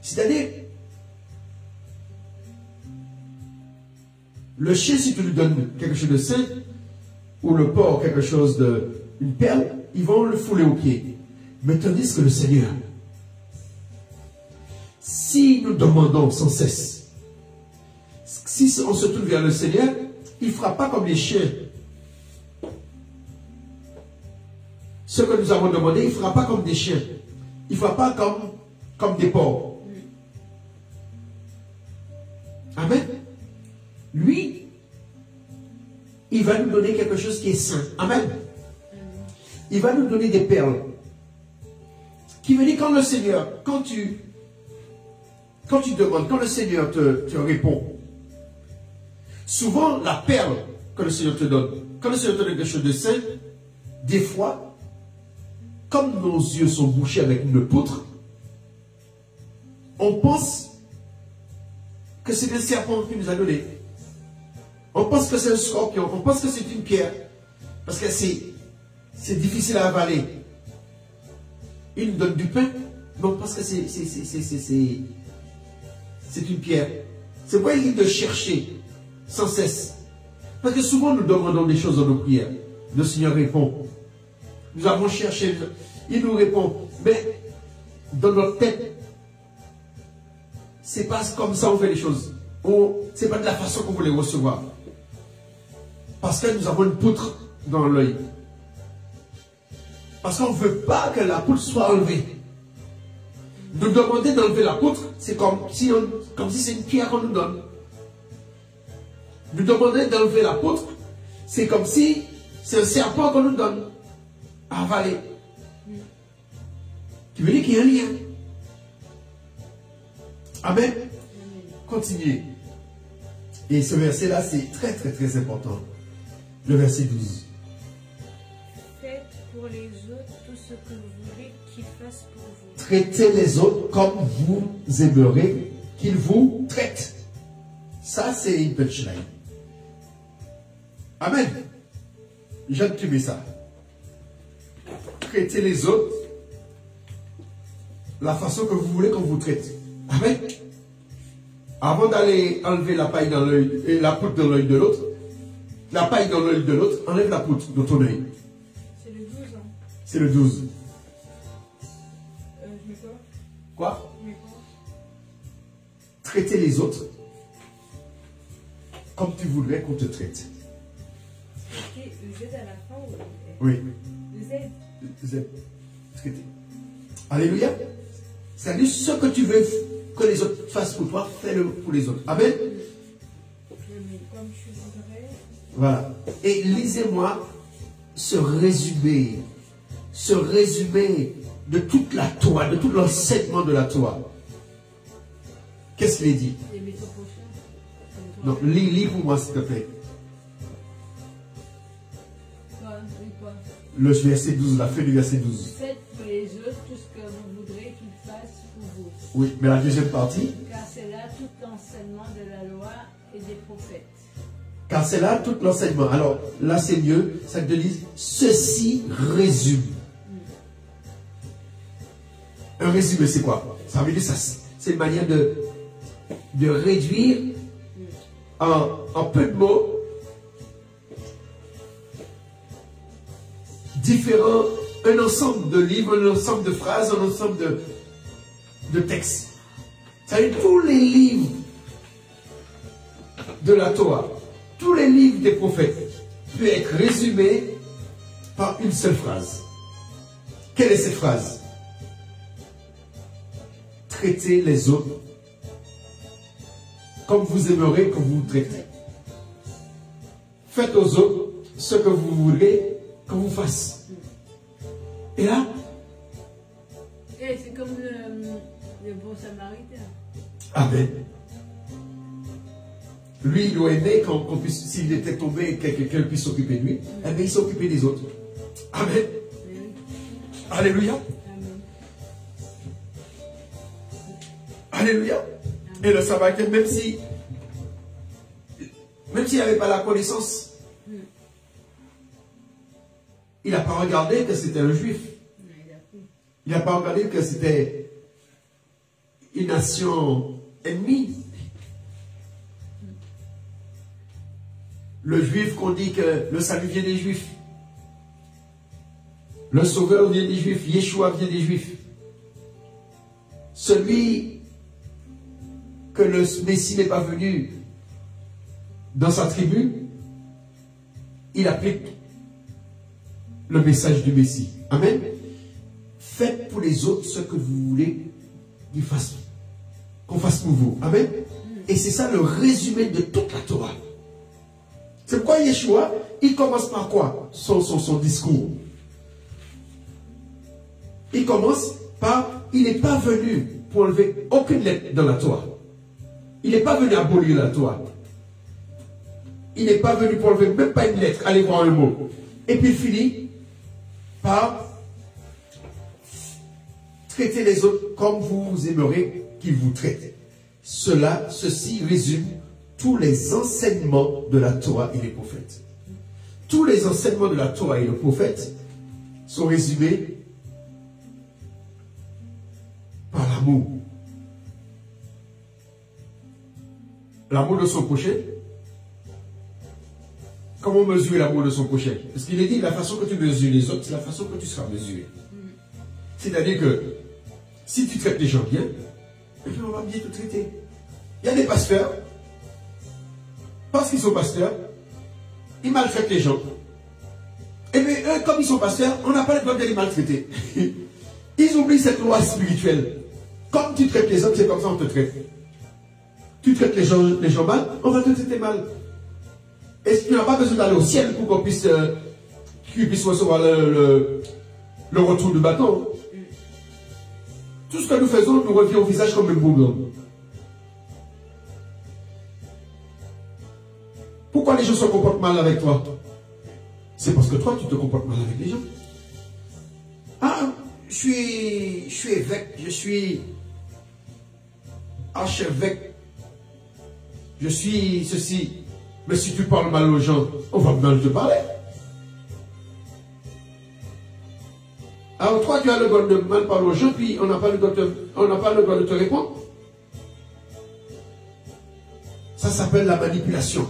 [SPEAKER 1] C'est-à-dire, le chien, si tu lui donnes quelque chose de sain, ou le porc quelque chose une perle, ils vont le fouler aux pieds. Mais tandis que le Seigneur, si nous demandons sans cesse, si on se tourne vers le Seigneur, il ne fera pas comme les chiens. Ce que nous avons demandé, il ne fera pas comme des chiens. Il ne fera pas comme des porcs. Amen. Lui, il va nous donner quelque chose qui est sain. Amen. Il va nous donner des perles. Qui veut dire quand le Seigneur, quand tu demandes, quand le Seigneur te répond, souvent la perle que le Seigneur te donne, quand le Seigneur te donne quelque chose de sain, des fois, comme nos yeux sont bouchés avec une poutre, on pense que c'est un serpent qui nous a donné. On pense que c'est un scorpion, on pense que c'est une pierre, parce que c'est difficile à avaler. Il nous donne du pain, non parce que c'est une pierre. C'est pourquoi il dit de chercher sans cesse. Parce que souvent nous demandons des choses dans nos prières. Le Seigneur répond. Nous avons cherché, il nous répond. Mais dans notre tête, c'est pas comme ça on fait les choses. C'est pas de la façon qu'on voulait recevoir. Parce que nous avons une poutre dans l'œil. Parce qu'on ne veut pas que la poutre soit enlevée. Nous demander d'enlever la poutre, c'est comme si c'est une pierre qu'on nous donne. Nous demander d'enlever la poutre, c'est comme si c'est un serpent qu'on nous donne à avaler. Qui veut dire qu'il y a un lien. Amen. Continuez. Et ce verset-là, c'est très très très important. Le verset 12.
[SPEAKER 2] Faites pour les autres tout ce que vous voulez qu'ils fassent pour vous.
[SPEAKER 1] Traitez les autres comme vous aimerez qu'ils vous traitent. Ça, c'est une punchline. Amen. J'aime que tu mets ça. Traitez les autres la façon que vous voulez qu'on vous traite. Amen. Avant d'aller enlever la paille dans l'œil et la poutre dans l'œil de l'autre, la paille dans l'œil de l'autre, enlève la poutre dans ton œil.
[SPEAKER 2] C'est le 12 ans.
[SPEAKER 1] C'est le 12.
[SPEAKER 2] Je mets quoi?
[SPEAKER 1] Quoi?
[SPEAKER 2] Je mets quoi?
[SPEAKER 1] Traiter les autres comme tu voudrais qu'on te traite.
[SPEAKER 2] Ok, Z à la fin ou
[SPEAKER 1] Oui.
[SPEAKER 2] Z?
[SPEAKER 1] Z. Traiter. Alléluia. C'est-à-dire ce que tu veux que les autres fassent pour toi, fais-le pour les autres. Amen.
[SPEAKER 2] Comme tu voudrais.
[SPEAKER 1] Voilà. Et lisez-moi ce résumé de toute la Torah, de tout l'enseignement de la Torah. Qu'est-ce qu'il est dit? Non, lis pour moi s'il te plaît. Le verset 12, la fin du verset 12.
[SPEAKER 3] Faites pour les autres tout ce que vous voudrez qu'ils fassent pour vous.
[SPEAKER 1] Oui, mais la deuxième partie.
[SPEAKER 3] Car c'est là tout l'enseignement de la loi et des prophètes.
[SPEAKER 1] Car c'est là tout l'enseignement. Alors là c'est mieux, ça te dit ceci résume. Un résumé c'est quoi? Ça veut dire ça, c'est une manière de réduire en peu de mots différents, un ensemble de livres, un ensemble de phrases, un ensemble de textes. Ça veut dire tous les livres de la Torah, tous les livres des prophètes peuvent être résumés par une seule phrase. Quelle est cette phrase? Traitez les autres comme vous aimerez que vous vous traitez. Faites aux autres ce que vous voulez qu'on vous fasse. Et là,
[SPEAKER 3] c'est comme le bon samaritain.
[SPEAKER 1] Amen. lui, il aurait aimé s'il était tombé, que quelqu'un puisse s'occuper de lui. Eh bien, il s'est occupé des autres. Amen. Alléluia. Alléluia. Et le Samaritain, même s'il n'avait pas la connaissance, il n'a pas regardé que c'était un juif. Il n'a pas regardé que c'était une nation ennemie. Le juif qu'on dit que le salut vient des juifs. Le sauveur vient des juifs. Yeshua vient des juifs. Celui que le Messie n'est pas venu dans sa tribu, il applique le message du Messie. Amen. Faites pour les autres ce que vous voulez qu'on fasse pour vous. Amen. Et c'est ça le résumé de toute la Torah. C'est pourquoi Yeshua, il commence par quoi son discours. Il commence par, il n'est pas venu pour enlever aucune lettre dans la Torah. Il n'est pas venu abolir la Torah. Il n'est pas venu pour enlever même pas une lettre, allez voir un mot. Et puis il finit par traiter les autres comme vous aimerez qu'ils vous traitent. Ceci résume tous les enseignements de la Torah et les prophètes. Tous les enseignements de la Torah et les prophètes sont résumés par l'amour. L'amour de son prochain. Comment mesurer l'amour de son prochain? Parce qu'il est dit, la façon que tu mesures les autres, c'est la façon que tu seras mesuré. C'est-à-dire que si tu traites les gens bien, on va bien te traiter. Il y a des pasteurs, parce qu'ils sont pasteurs, ils maltraitent les gens. Et bien eux, comme ils sont pasteurs, on n'a pas le droit de les maltraiter. Ils oublient cette loi spirituelle. Comme tu traites les hommes, c'est comme ça on te traite. Tu traites les gens mal, on va te traiter mal. Et tu n'as pas besoin d'aller au ciel pour qu'on puisse, recevoir le retour du bâton. Tout ce que nous faisons nous revient au visage comme un boomerang. Pourquoi les gens se comportent mal avec toi? C'est parce que toi, tu te comportes mal avec les gens. Ah, je suis évêque, je suis archevêque, je suis ceci. Mais si tu parles mal aux gens, on va mal te parler. Alors toi, tu as le droit de mal parler aux gens, puis on n'a pas le droit de te répondre. Ça s'appelle la manipulation.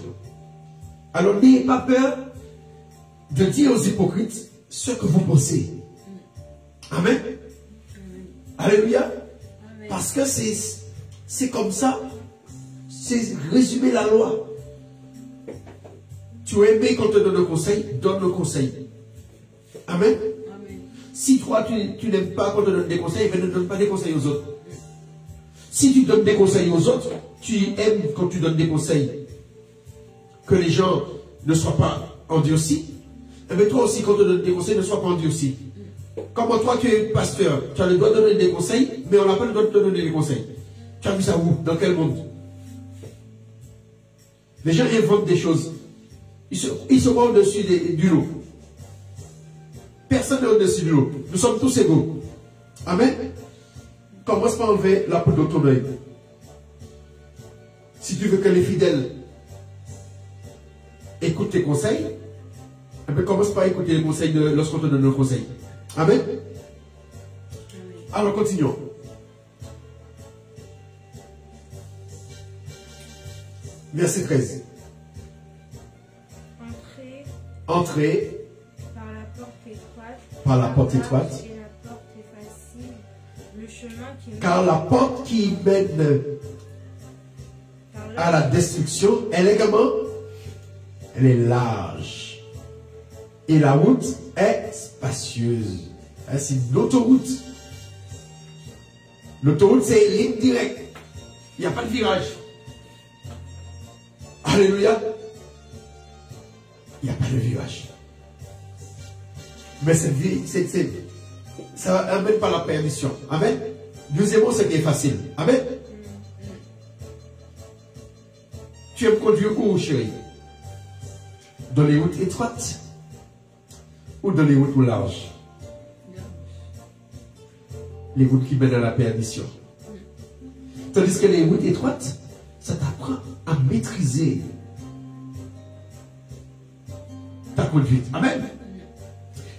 [SPEAKER 1] Alors n'ayez pas peur de dire aux hypocrites ce que vous pensez. Amen. Alléluia. Amen. Parce que c'est comme ça. C'est résumer la loi. Tu as aimé qu'on te donne un conseil, donne le conseil. Amen. Amen. Si toi, tu n'aimes pas qu'on te donne des conseils, ne donne pas des conseils aux autres. Si tu donnes des conseils aux autres, tu aimes quand tu donnes des conseils que les gens ne soient pas endurcis. Et bien toi aussi, quand tu donnes des conseils, ne sois pas endurcis. Comme toi, tu es pasteur, tu as le droit de donner des conseils, mais on n'a pas le droit de te donner des conseils. Tu as vu ça où? Dans quel monde? Les gens inventent des choses. Ils se vont au-dessus du lot. Personne n'est au-dessus du lot. Nous sommes tous égaux. Amen. Commence par enlever la peau de ton œil. Si tu veux que les fidèles écoutent tes conseils, eh bien, commence par écouter les conseils lorsqu'on te donne le conseil. Amen. Alors continuons. Verset 13. Entrez par la porte étroite.
[SPEAKER 2] Et la porte est facile. Le chemin qui mène
[SPEAKER 1] car la porte qui mène à la destruction, elle est comment? Elle est large. Et la route est spacieuse. C'est une autoroute. L'autoroute, c'est une ligne directe. Il n'y a pas de virage. Alléluia. Il n'y a pas de virage. Mais cette vie, ça n'amène pas la permission. Amen. Nous aimons ce qui est facile. Amen. Tu aimes conduire où, chérie? Dans les routes étroites ou dans les routes larges? Les routes qui mènent à la perdition. Tandis que les routes étroites, ça t'apprend à maîtriser ta conduite. Amen.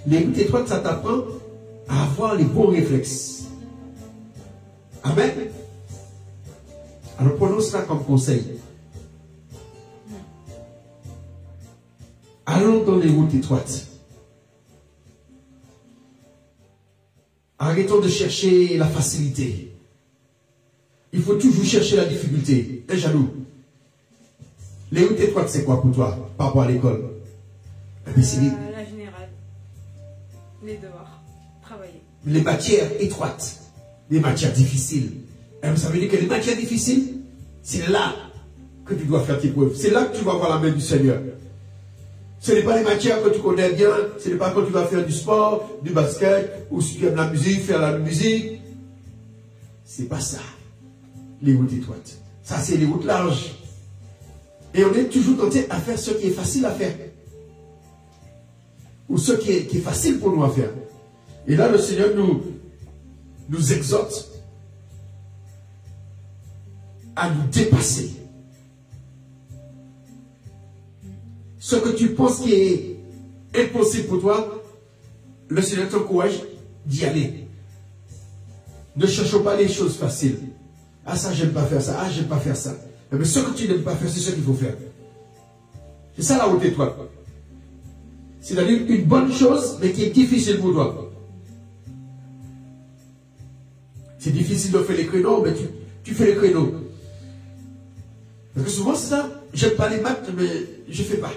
[SPEAKER 1] Les routes étroites, ça t'apprend à avoir les bons réflexes. Amen. Alors prenons cela comme conseil. Allons dans les routes étroites. Arrêtons de chercher la facilité. Il faut toujours chercher la difficulté. T'es jaloux. Les routes étroites, c'est quoi pour toi par rapport à l'école?
[SPEAKER 2] La générale. Les devoirs. Travailler.
[SPEAKER 1] Les matières étroites. Les matières difficiles. Et vous savez dire que les matières difficiles, c'est là que tu dois faire tes preuves. C'est là que tu vas voir la main du Seigneur. Ce n'est pas les matières que tu connais bien. Ce n'est pas quand tu vas faire du sport, du basket, ou si tu aimes la musique, faire la musique. C'est pas ça. Les routes étroites. Ça, c'est les routes larges. Et on est toujours tenté à faire ce qui est facile à faire. Ou ce qui est facile pour nous à faire. Et là, le Seigneur nous exhorte à nous dépasser. Ce que tu penses qui est impossible pour toi, le Seigneur t'encourage d'y aller. Ne cherchons pas les choses faciles. Ah, ça, j'aime pas faire ça. Ah, j'aime pas faire ça. Mais ce que tu n'aimes pas faire, c'est ce qu'il faut faire. C'est ça la route étroite. C'est-à-dire une bonne chose, mais qui est difficile pour toi. C'est difficile de faire les créneaux, mais tu fais les créneaux. Parce que souvent, c'est ça. J'aime pas les maths, mais je fais pas.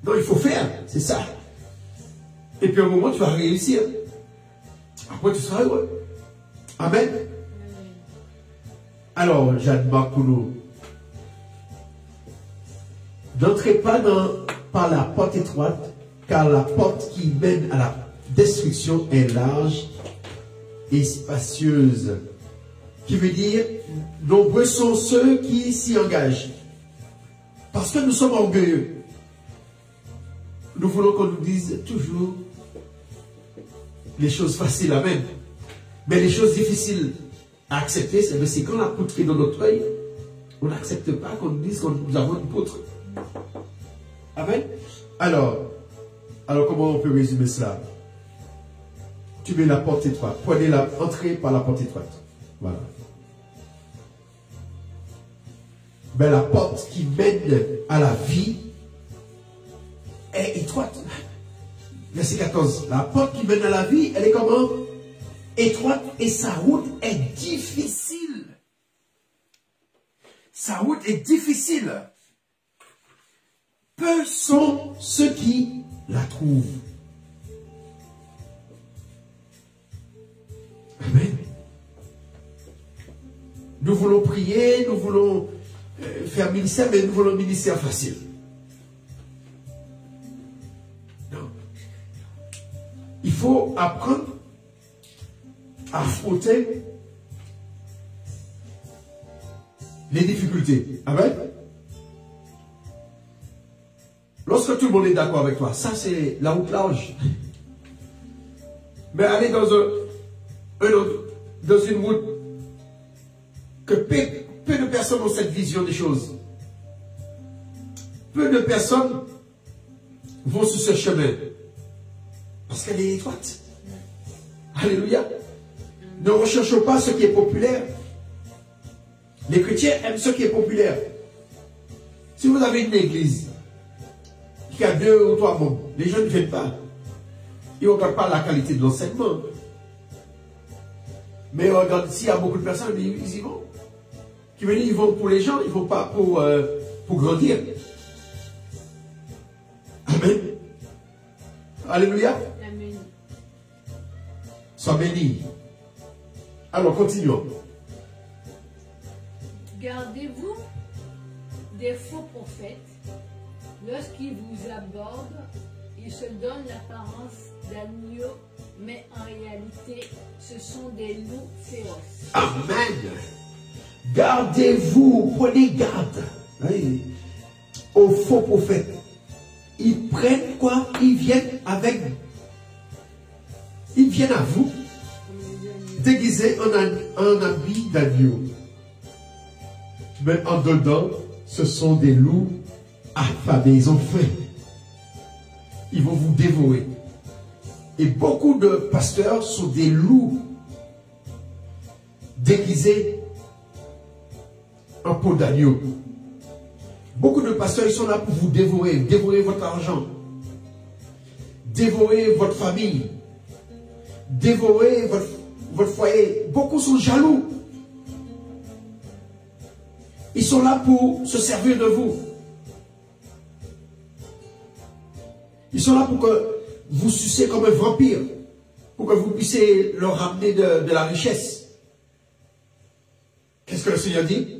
[SPEAKER 1] Non, il faut faire. C'est ça. Et puis, à un moment, tu vas réussir. Après, tu seras heureux. Amen. Alors, Jeanne Marc pour nous. N'entrez pas par la porte étroite, car la porte qui mène à la destruction est large et spacieuse. Qui veut dire, nombreux sont ceux qui s'y engagent. Parce que nous sommes orgueilleux. Nous voulons qu'on nous dise toujours les choses faciles, amen. Mais les choses difficiles à accepter, c'est quand la poutre est dans notre œil, on n'accepte pas qu'on nous dise que nous avons une poutre. Amen. Alors comment on peut résumer cela? Tu mets la porte étroite. Prenez l'entrée par la porte étroite. Voilà. Mais la porte qui mène à la vie est étroite. Verset 14. La porte qui mène à la vie, elle est comment? Étroite, et sa route est difficile. Sa route est difficile. Peu sont ceux qui la trouvent. Amen. Nous voulons prier, nous voulons faire ministère, mais nous voulons ministère facile. Non. Il faut apprendre à affronter les difficultés. Amen. Lorsque tout le monde est d'accord avec toi, ça c'est la route large. Mais aller dans une route que peu de personnes ont cette vision des choses. Peu de personnes vont sur ce chemin. Parce qu'elle est étroite. Alléluia. Ne recherchons pas ce qui est populaire. Les chrétiens aiment ce qui est populaire. Si vous avez une église qui a 2 ou 3 membres, les gens ne viennent pas. Ils ne regardent pas la qualité de l'enseignement. Mais regarde, s'il y a beaucoup de personnes, ils y vont. Qui veut dire, ils vont pour les gens, ils ne vont pas pour grandir. Amen. Alléluia.
[SPEAKER 3] Amen.
[SPEAKER 1] Sois béni. Alors, continuons.
[SPEAKER 3] Gardez-vous des faux prophètes. Lorsqu'ils vous abordent, ils se donnent l'apparence d'agneaux, mais en réalité, ce sont des loups féroces.
[SPEAKER 1] Amen. Gardez-vous, prenez garde. aux faux prophètes. Ils prennent quoi? Ils viennent avec. Ils viennent à vous déguisés en habit d'agneau. Mais en dedans, ce sont des loups affamés. Ils ont faim. Ils vont vous dévorer. Et beaucoup de pasteurs sont des loups déguisés en peau d'agneau. Beaucoup de pasteurs, ils sont là pour vous dévorer, dévorer votre argent, dévorer votre famille, dévorer votre foyer. Beaucoup sont jaloux. Ils sont là pour se servir de vous. Ils sont là pour que vous sucez comme un vampire, pour que vous puissiez leur ramener de la richesse. Qu'est-ce que le Seigneur dit?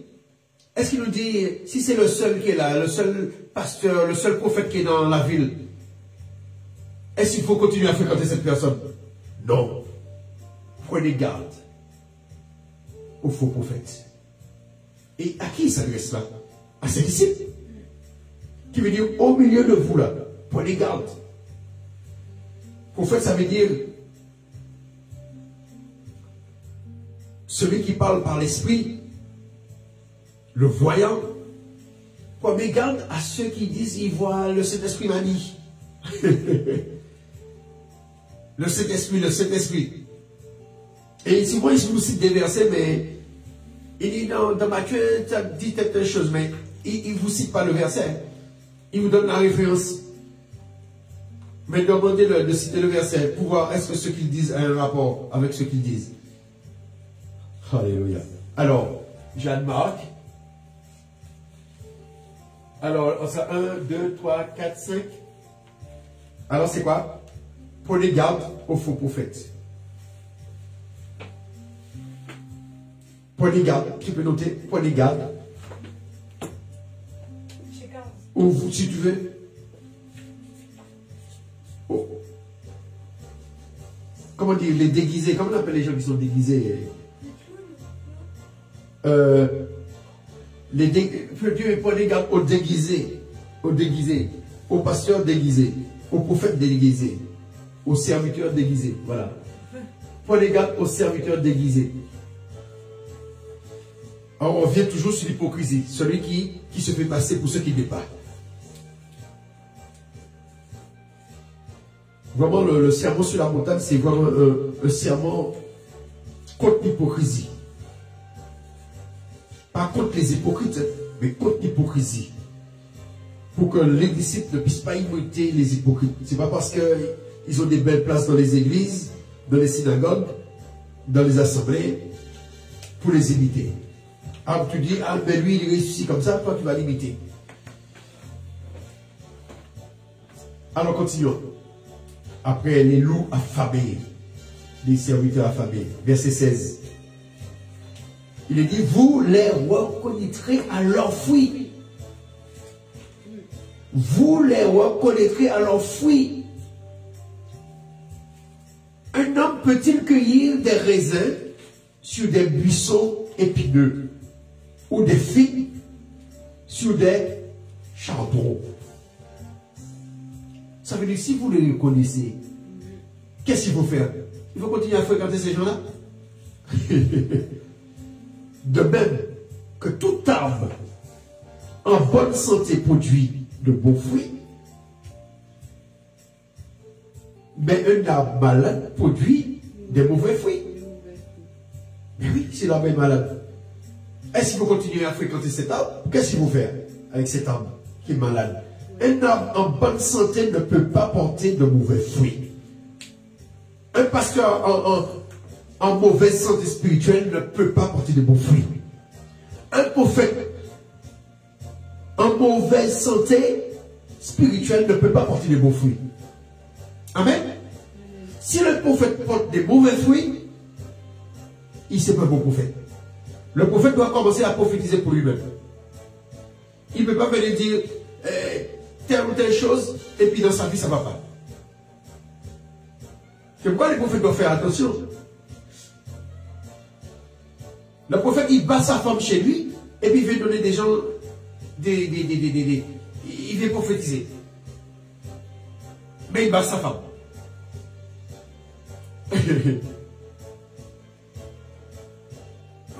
[SPEAKER 1] Est-ce qu'il nous dit, si c'est le seul qui est là, le seul pasteur, le seul prophète qui est dans la ville, est-ce qu'il faut continuer à fréquenter cette personne? Non. Prenez garde aux faux prophètes. Et à qui il s'adresse là? À ses disciples. Qui veut dire, au milieu de vous là, prenez garde. Prophète, ça veut dire celui qui parle par l'esprit, le voyant. Prenez garde à ceux qui disent, ils voient le Saint-Esprit m'a dit. Le Saint-Esprit, le Saint-Esprit. Et souvent, il nous cite des versets, mais il dit dans Matthieu, ça dit quelque chose, mais il ne vous cite pas le verset. Il vous donne la référence. Mais demandez-le de citer le verset pour voir est-ce que ce qu'ils disent a un rapport avec ce qu'ils disent. Alléluia. Alors, Jeanne-Marc. Alors, on a 1, 2, 3, 4, 5. Alors, c'est quoi? Prenez garde aux faux prophètes. Prenez garde. Tu peux noter? Prenez garde. Ou si tu veux. Oh. Comment dire, les déguisés, comment on appelle les gens qui sont déguisés? Prenez garde aux déguisés, aux pasteurs déguisés, aux prophètes déguisés, aux serviteurs déguisés. Voilà. Prenez garde aux serviteurs déguisés. Alors, on revient toujours sur l'hypocrisie, celui qui se fait passer pour ce qui n'est pas. Vraiment, le sermon sur la montagne, c'est vraiment un sermon contre l'hypocrisie. Pas contre les hypocrites, mais contre l'hypocrisie. Pour que les disciples ne puissent pas imiter les hypocrites. Ce n'est pas parce qu'ils ont des belles places dans les églises, dans les synagogues, dans les assemblées, pour les imiter. Alors tu dis, ah ben lui il réussit comme ça, toi tu vas l'imiter. Alors continuons. Après les loups affamés, les serviteurs affamés. Verset 16. Il est dit, vous les reconnaîtrez à leurs fruits. Vous les reconnaîtrez à leurs fruits. Un homme peut-il cueillir des raisins sur des buissons épineux ou des figues sur des chardons? Ça veut dire, si vous les reconnaissez, qu'est-ce qu'il faut faire? Il faut continuer à fréquenter ces gens-là. De même que toute arbre en bonne santé produit de bons fruits, mais un arbre malade produit des mauvais fruits. Mais oui, si l'arbre est malade, est-ce qu'il faut continuer à fréquenter cet arbre? Qu'est-ce qu'il faut faire avec cet arbre qui est malade? Un arbre en bonne santé ne peut pas porter de mauvais fruits. Un pasteur en mauvaise santé spirituelle ne peut pas porter de bons fruits. Un prophète en mauvaise santé spirituelle ne peut pas porter de bons fruits. Amen. Si le prophète porte des mauvais fruits, il n'est pas un bon prophète. Le prophète doit commencer à prophétiser pour lui-même. Il ne peut pas venir dire telle ou telle chose et puis dans sa vie ça ne va pas. C'est pourquoi les prophètes doivent faire attention. Le prophète, il bat sa femme chez lui, et puis il veut donner des gens, il il vient prophétiser. Mais il bat sa femme.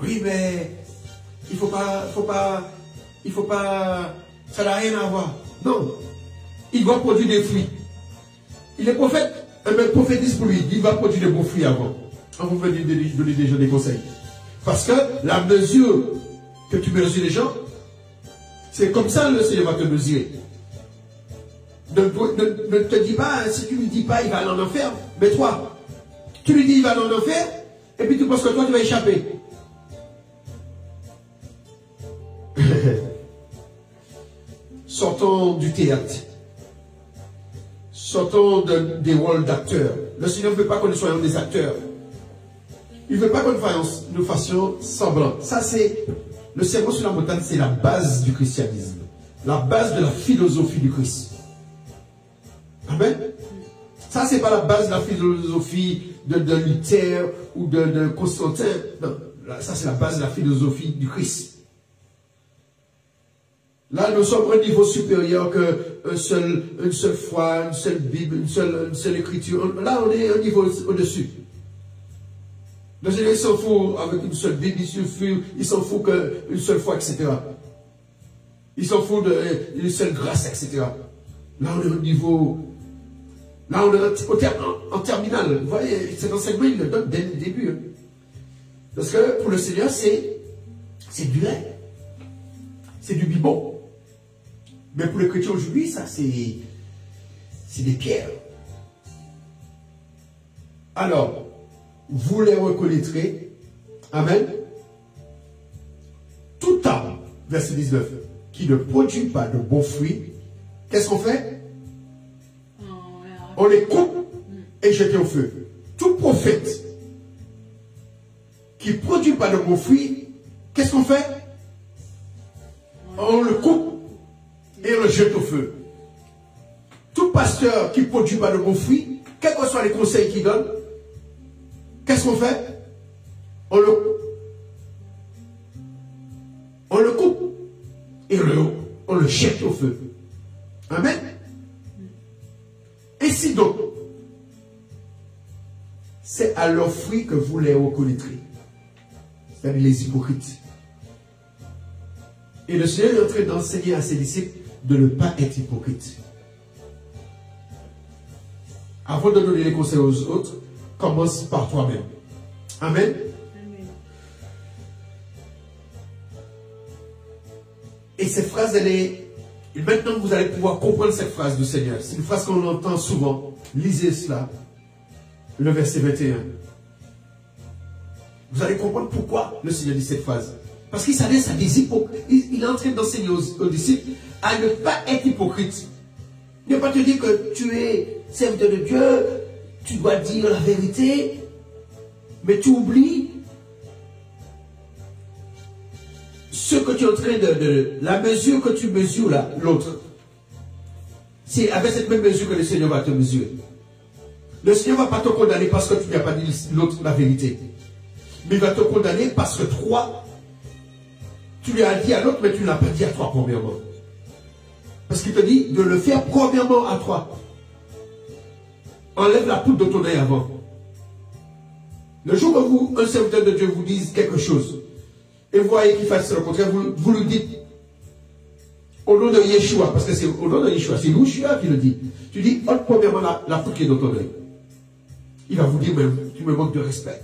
[SPEAKER 1] Oui, mais il faut pas, ça n'a rien à voir. Non, il doit produire des fruits. Il est prophète, mais prophétise pour lui, il va produire des bons fruits avant. On va donner des gens des conseils. Parce que la mesure que tu mesures les gens, c'est comme ça le Seigneur va te mesurer. Ne te dis pas, si tu ne lui dis pas, il va aller en enfer. Mais toi, tu lui dis, il va aller en enfer, et puis tu penses que toi, tu vas échapper. Sortons du théâtre. Sortons des rôles d'acteurs. Le Seigneur ne veut pas que nous soyons des acteurs. Il ne veut pas que nous fassions semblant. Ça, c'est le sermon sur la montagne, c'est la base du christianisme. La base de la philosophie du Christ. Amen. Ça, c'est pas la base de la philosophie de Luther ou de Constantin. Non, ça, c'est la base de la philosophie du Christ. Là, nous sommes à un niveau supérieur qu'une seule foi, une seule Bible, une seule écriture. Là, on est un niveau au-dessus. Le Seigneur, il s'en fout avec une seule Bible, il s'en fout qu'une seule foi, etc. Il s'en fout d'une seule grâce, etc. Là, on est au niveau... Là, on est en terminale. Vous voyez, cet enseignement, il le donne dès le début. Hein. Parce que pour le Seigneur, c'est du lait. C'est du biberon. Mais pour les chrétiens aujourd'hui, ça, c'est des pierres. Alors, vous les reconnaîtrez. Amen. Tout arbre, verset 19, qui ne produit pas de bons fruits, qu'est-ce qu'on fait? On les coupe et jette au feu. Tout prophète qui ne produit pas de bons fruits, qu'est-ce qu'on fait? On le coupe et on le jette au feu. Tout pasteur qui ne produit pas de bons fruits, quels que soient les conseils qu'il donne, qu'est-ce qu'on fait? On le coupe et on le jette au feu. Amen. Et si donc, c'est à leurs fruits que vous les reconnaîtrez. C'est-à-dire les hypocrites. Et le Seigneur est en train d'enseigner à ses disciples de ne pas être hypocrite. Avant de donner les conseils aux autres, commence par toi-même. Amen. Amen. Et cette phrase, elle est... Et maintenant, vous allez pouvoir comprendre cette phrase du Seigneur. C'est une phrase qu'on entend souvent. Lisez cela. Le verset 21. Vous allez comprendre pourquoi le Seigneur dit cette phrase. Parce qu'il s'adresse à des hypocrites. Il est en train d'enseigner aux disciples à ne pas être hypocrite. Ne pas te dire que tu es serviteur de Dieu, tu dois dire la vérité, mais tu oublies ce que tu es en train la mesure que tu mesures là, l'autre. C'est avec cette même mesure que le Seigneur va te mesurer. Le Seigneur ne va pas te condamner parce que tu n'as pas dit l'autre la vérité. Mais il va te condamner parce que toi, tu lui as dit à l'autre, mais tu ne l'as pas dit à toi premièrement. Parce qu'il te dit de le faire premièrement à toi. Enlève la poudre de ton œil avant. Le jour où un serviteur de Dieu vous dise quelque chose, et vous voyez qu'il fasse le contraire, vous le dites au nom de Yeshua, parce que c'est au nom de Yeshua, c'est Yeshua qui le dit. Tu dis, ôte premièrement la poudre qui est dans ton œil. Il va vous dire, mais tu me manques de respect.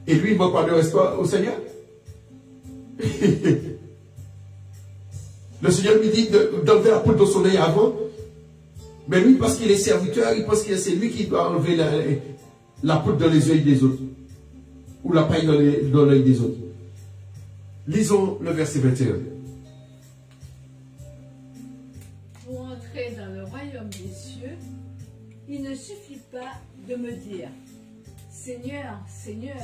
[SPEAKER 1] Et lui, il ne manque pas de respect au Seigneur. Le Seigneur lui dit d'enlever la poudre dans son œil avant. Mais lui, parce qu'il est serviteur, il pense que c'est lui qui doit enlever la poudre dans les yeux des autres. Ou la paille dans l'œil des autres. Lisons le verset 21.
[SPEAKER 3] Pour entrer dans le royaume des cieux, il ne suffit pas de me dire « Seigneur, Seigneur »,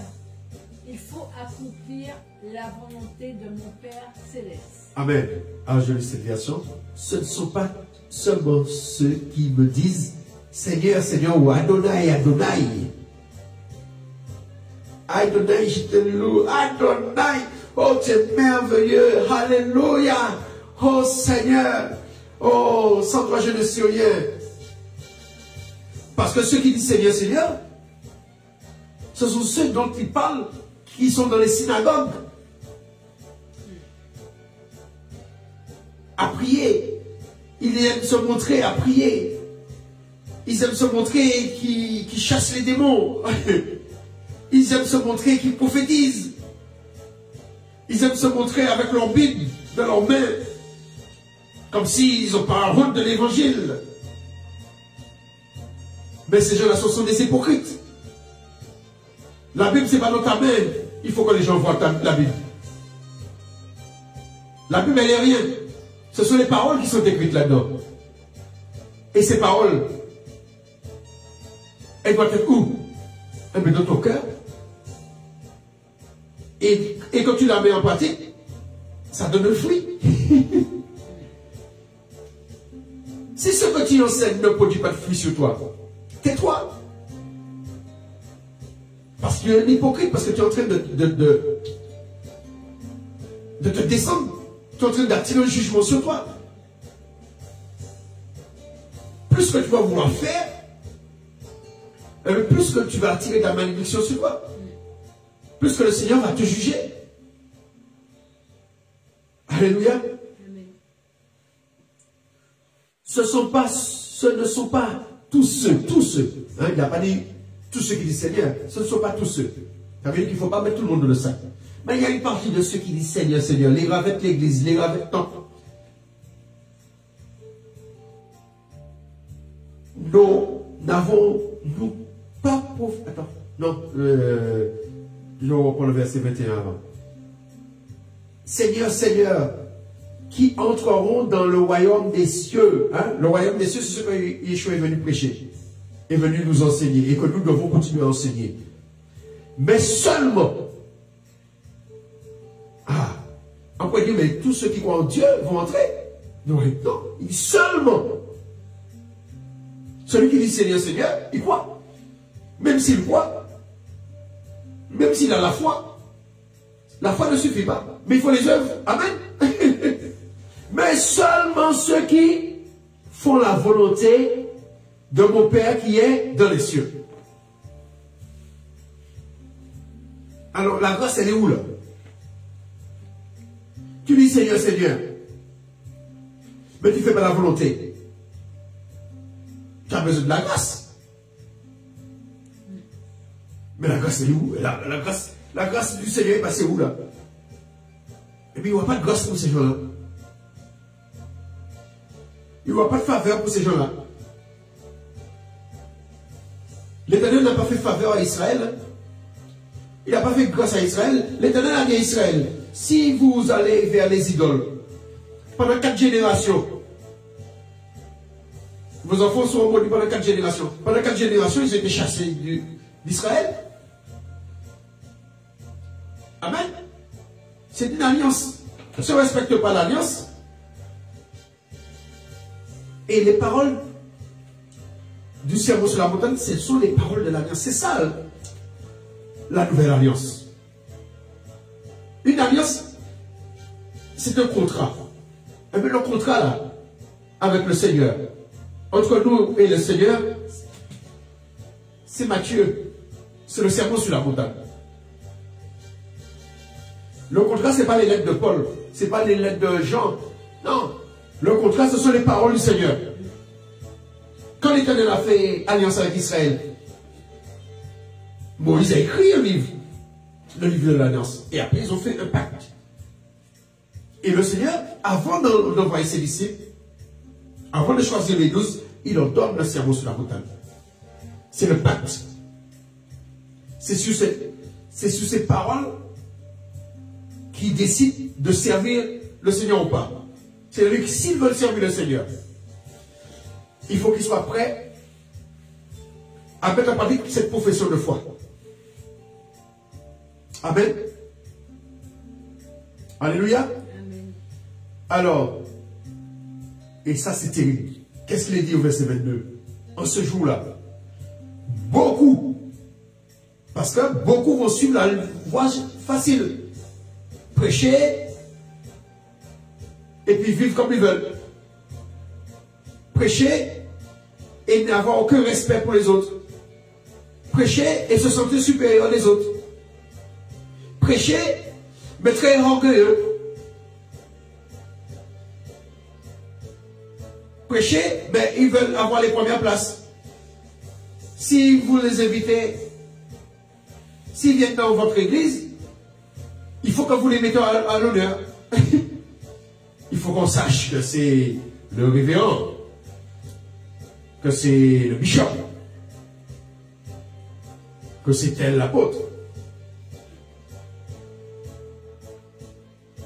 [SPEAKER 3] il faut accomplir la volonté de mon Père céleste.
[SPEAKER 1] Amen. Alors je lis cette version. Ce ne sont pas seulement ceux qui me disent Seigneur, Seigneur ou Adonai, Adonai. Adonai, je te loue. Adonai, oh tu es merveilleux. Alléluia. Oh Seigneur, oh, sans toi je ne suis rien. Parce que ceux qui disent Seigneur, Seigneur, ce sont ceux dont il parle qui sont dans les synagogues à prier. Ils aiment se montrer à prier. Ils aiment se montrer qui chassent les démons. Ils aiment se montrer qui prophétisent. Ils aiment se montrer avec leur Bible dans leurs mains. Comme s'ils n'ont pas honte de l'évangile. Mais ces gens-là sont des hypocrites. La Bible, c'est pas dans ta main. Il faut que les gens voient la Bible. La Bible, elle n'est rien. Ce sont les paroles qui sont écrites là-dedans. Et ces paroles, elles doivent être où? Elles doivent être dans ton cœur. Et quand tu la mets en pratique, ça donne le fruit. Si ce que tu enseignes ne produit pas de fruit sur toi, tais-toi. Parce que tu es un hypocrite, parce que tu es en train de te descendre. Tu es en train d'attirer un jugement sur toi. Plus que tu vas vouloir faire, plus que tu vas attirer de la malédiction sur toi. Plus que le Seigneur va te juger. Alléluia. Amen. Ce ne sont pas tous ceux. Hein, il n'a pas dit tous ceux qui disent Seigneur. Ce ne sont pas tous ceux. Ça veut dire qu'il ne faut pas mettre tout le monde dans le sac. Mais il y a une partie de ceux qui disent Seigneur, Seigneur. Les ravettes l'église, les ravettes non. Nous pas pour... Attends, non, je reprends le verset 21 avant. Seigneur, Seigneur, qui entreront dans le royaume des cieux. Hein? Le royaume des cieux, c'est ce que Yeshua est venu prêcher, est venu nous enseigner et que nous devons continuer à enseigner. Mais seulement, on peut dire, mais tous ceux qui croient en Dieu vont entrer. Non, seulement. Celui qui dit Seigneur, Seigneur, il croit. Même s'il croit, même s'il a la foi ne suffit pas. Mais il faut les œuvres. Amen. Mais seulement ceux qui font la volonté de mon Père qui est dans les cieux. Alors la grâce, elle est où là? Tu dis Seigneur, Seigneur, mais tu ne fais pas la volonté. Tu as besoin de la grâce. Mais la grâce, elle est où? La grâce du Seigneur est passée où là? Et puis il n'y aura pas de grâce pour ces gens-là. Il n'y aura pas de faveur pour ces gens-là. L'Éternel n'a pas fait faveur à Israël. Il n'a pas fait grâce à Israël. L'Éternel a dit à Israël, si vous allez vers les idoles, pendant 4 générations, vos enfants seront maudits pendant 4 générations. Pendant 4 générations, ils ont été chassés d'Israël. Amen. C'est une alliance. Si on ne respecte pas l'alliance, et les paroles du sermon sur la montagne, ce sont les paroles de l'alliance. C'est ça, la nouvelle alliance. Une alliance, c'est un contrat. Et bien le contrat là, avec le Seigneur, entre nous et le Seigneur, c'est Matthieu. C'est le sermon sur la montagne. Le contrat, ce n'est pas les lettres de Paul, ce n'est pas les lettres de Jean. Non. Le contrat, ce sont les paroles du Seigneur. Quand l'Éternel a fait alliance avec Israël, Moïse a écrit un livre, le livre de l'alliance. Et après, ils ont fait un pacte. Et le Seigneur, avant d'envoyer ses disciples, avant de choisir les 12, il leur donne le sermon sur la montagne. C'est le pacte. C'est sur ces paroles qui décident de servir le Seigneur ou pas. C'est-à-dire que s'ils veulent servir le Seigneur, il faut qu'ils soient prêts à mettre en pratique cette profession de foi. Amen. Alléluia. Amen. Alors, et ça c'est terrible. Qu'est-ce qu'il est dit au verset 22? En ce jour-là, beaucoup, parce que beaucoup vont suivre la voie facile. Prêcher et puis vivre comme ils veulent. Prêcher et n'avoir aucun respect pour les autres. Prêcher et se sentir supérieur des autres. Prêcher, mais très orgueilleux. Prêcher, mais ils veulent avoir les premières places. Si vous les invitez, s'ils viennent dans votre église, il faut que vous les mettez à l'honneur. Il faut qu'on sache que c'est le révérend, que c'est le bishop, que c'est tel l'apôtre.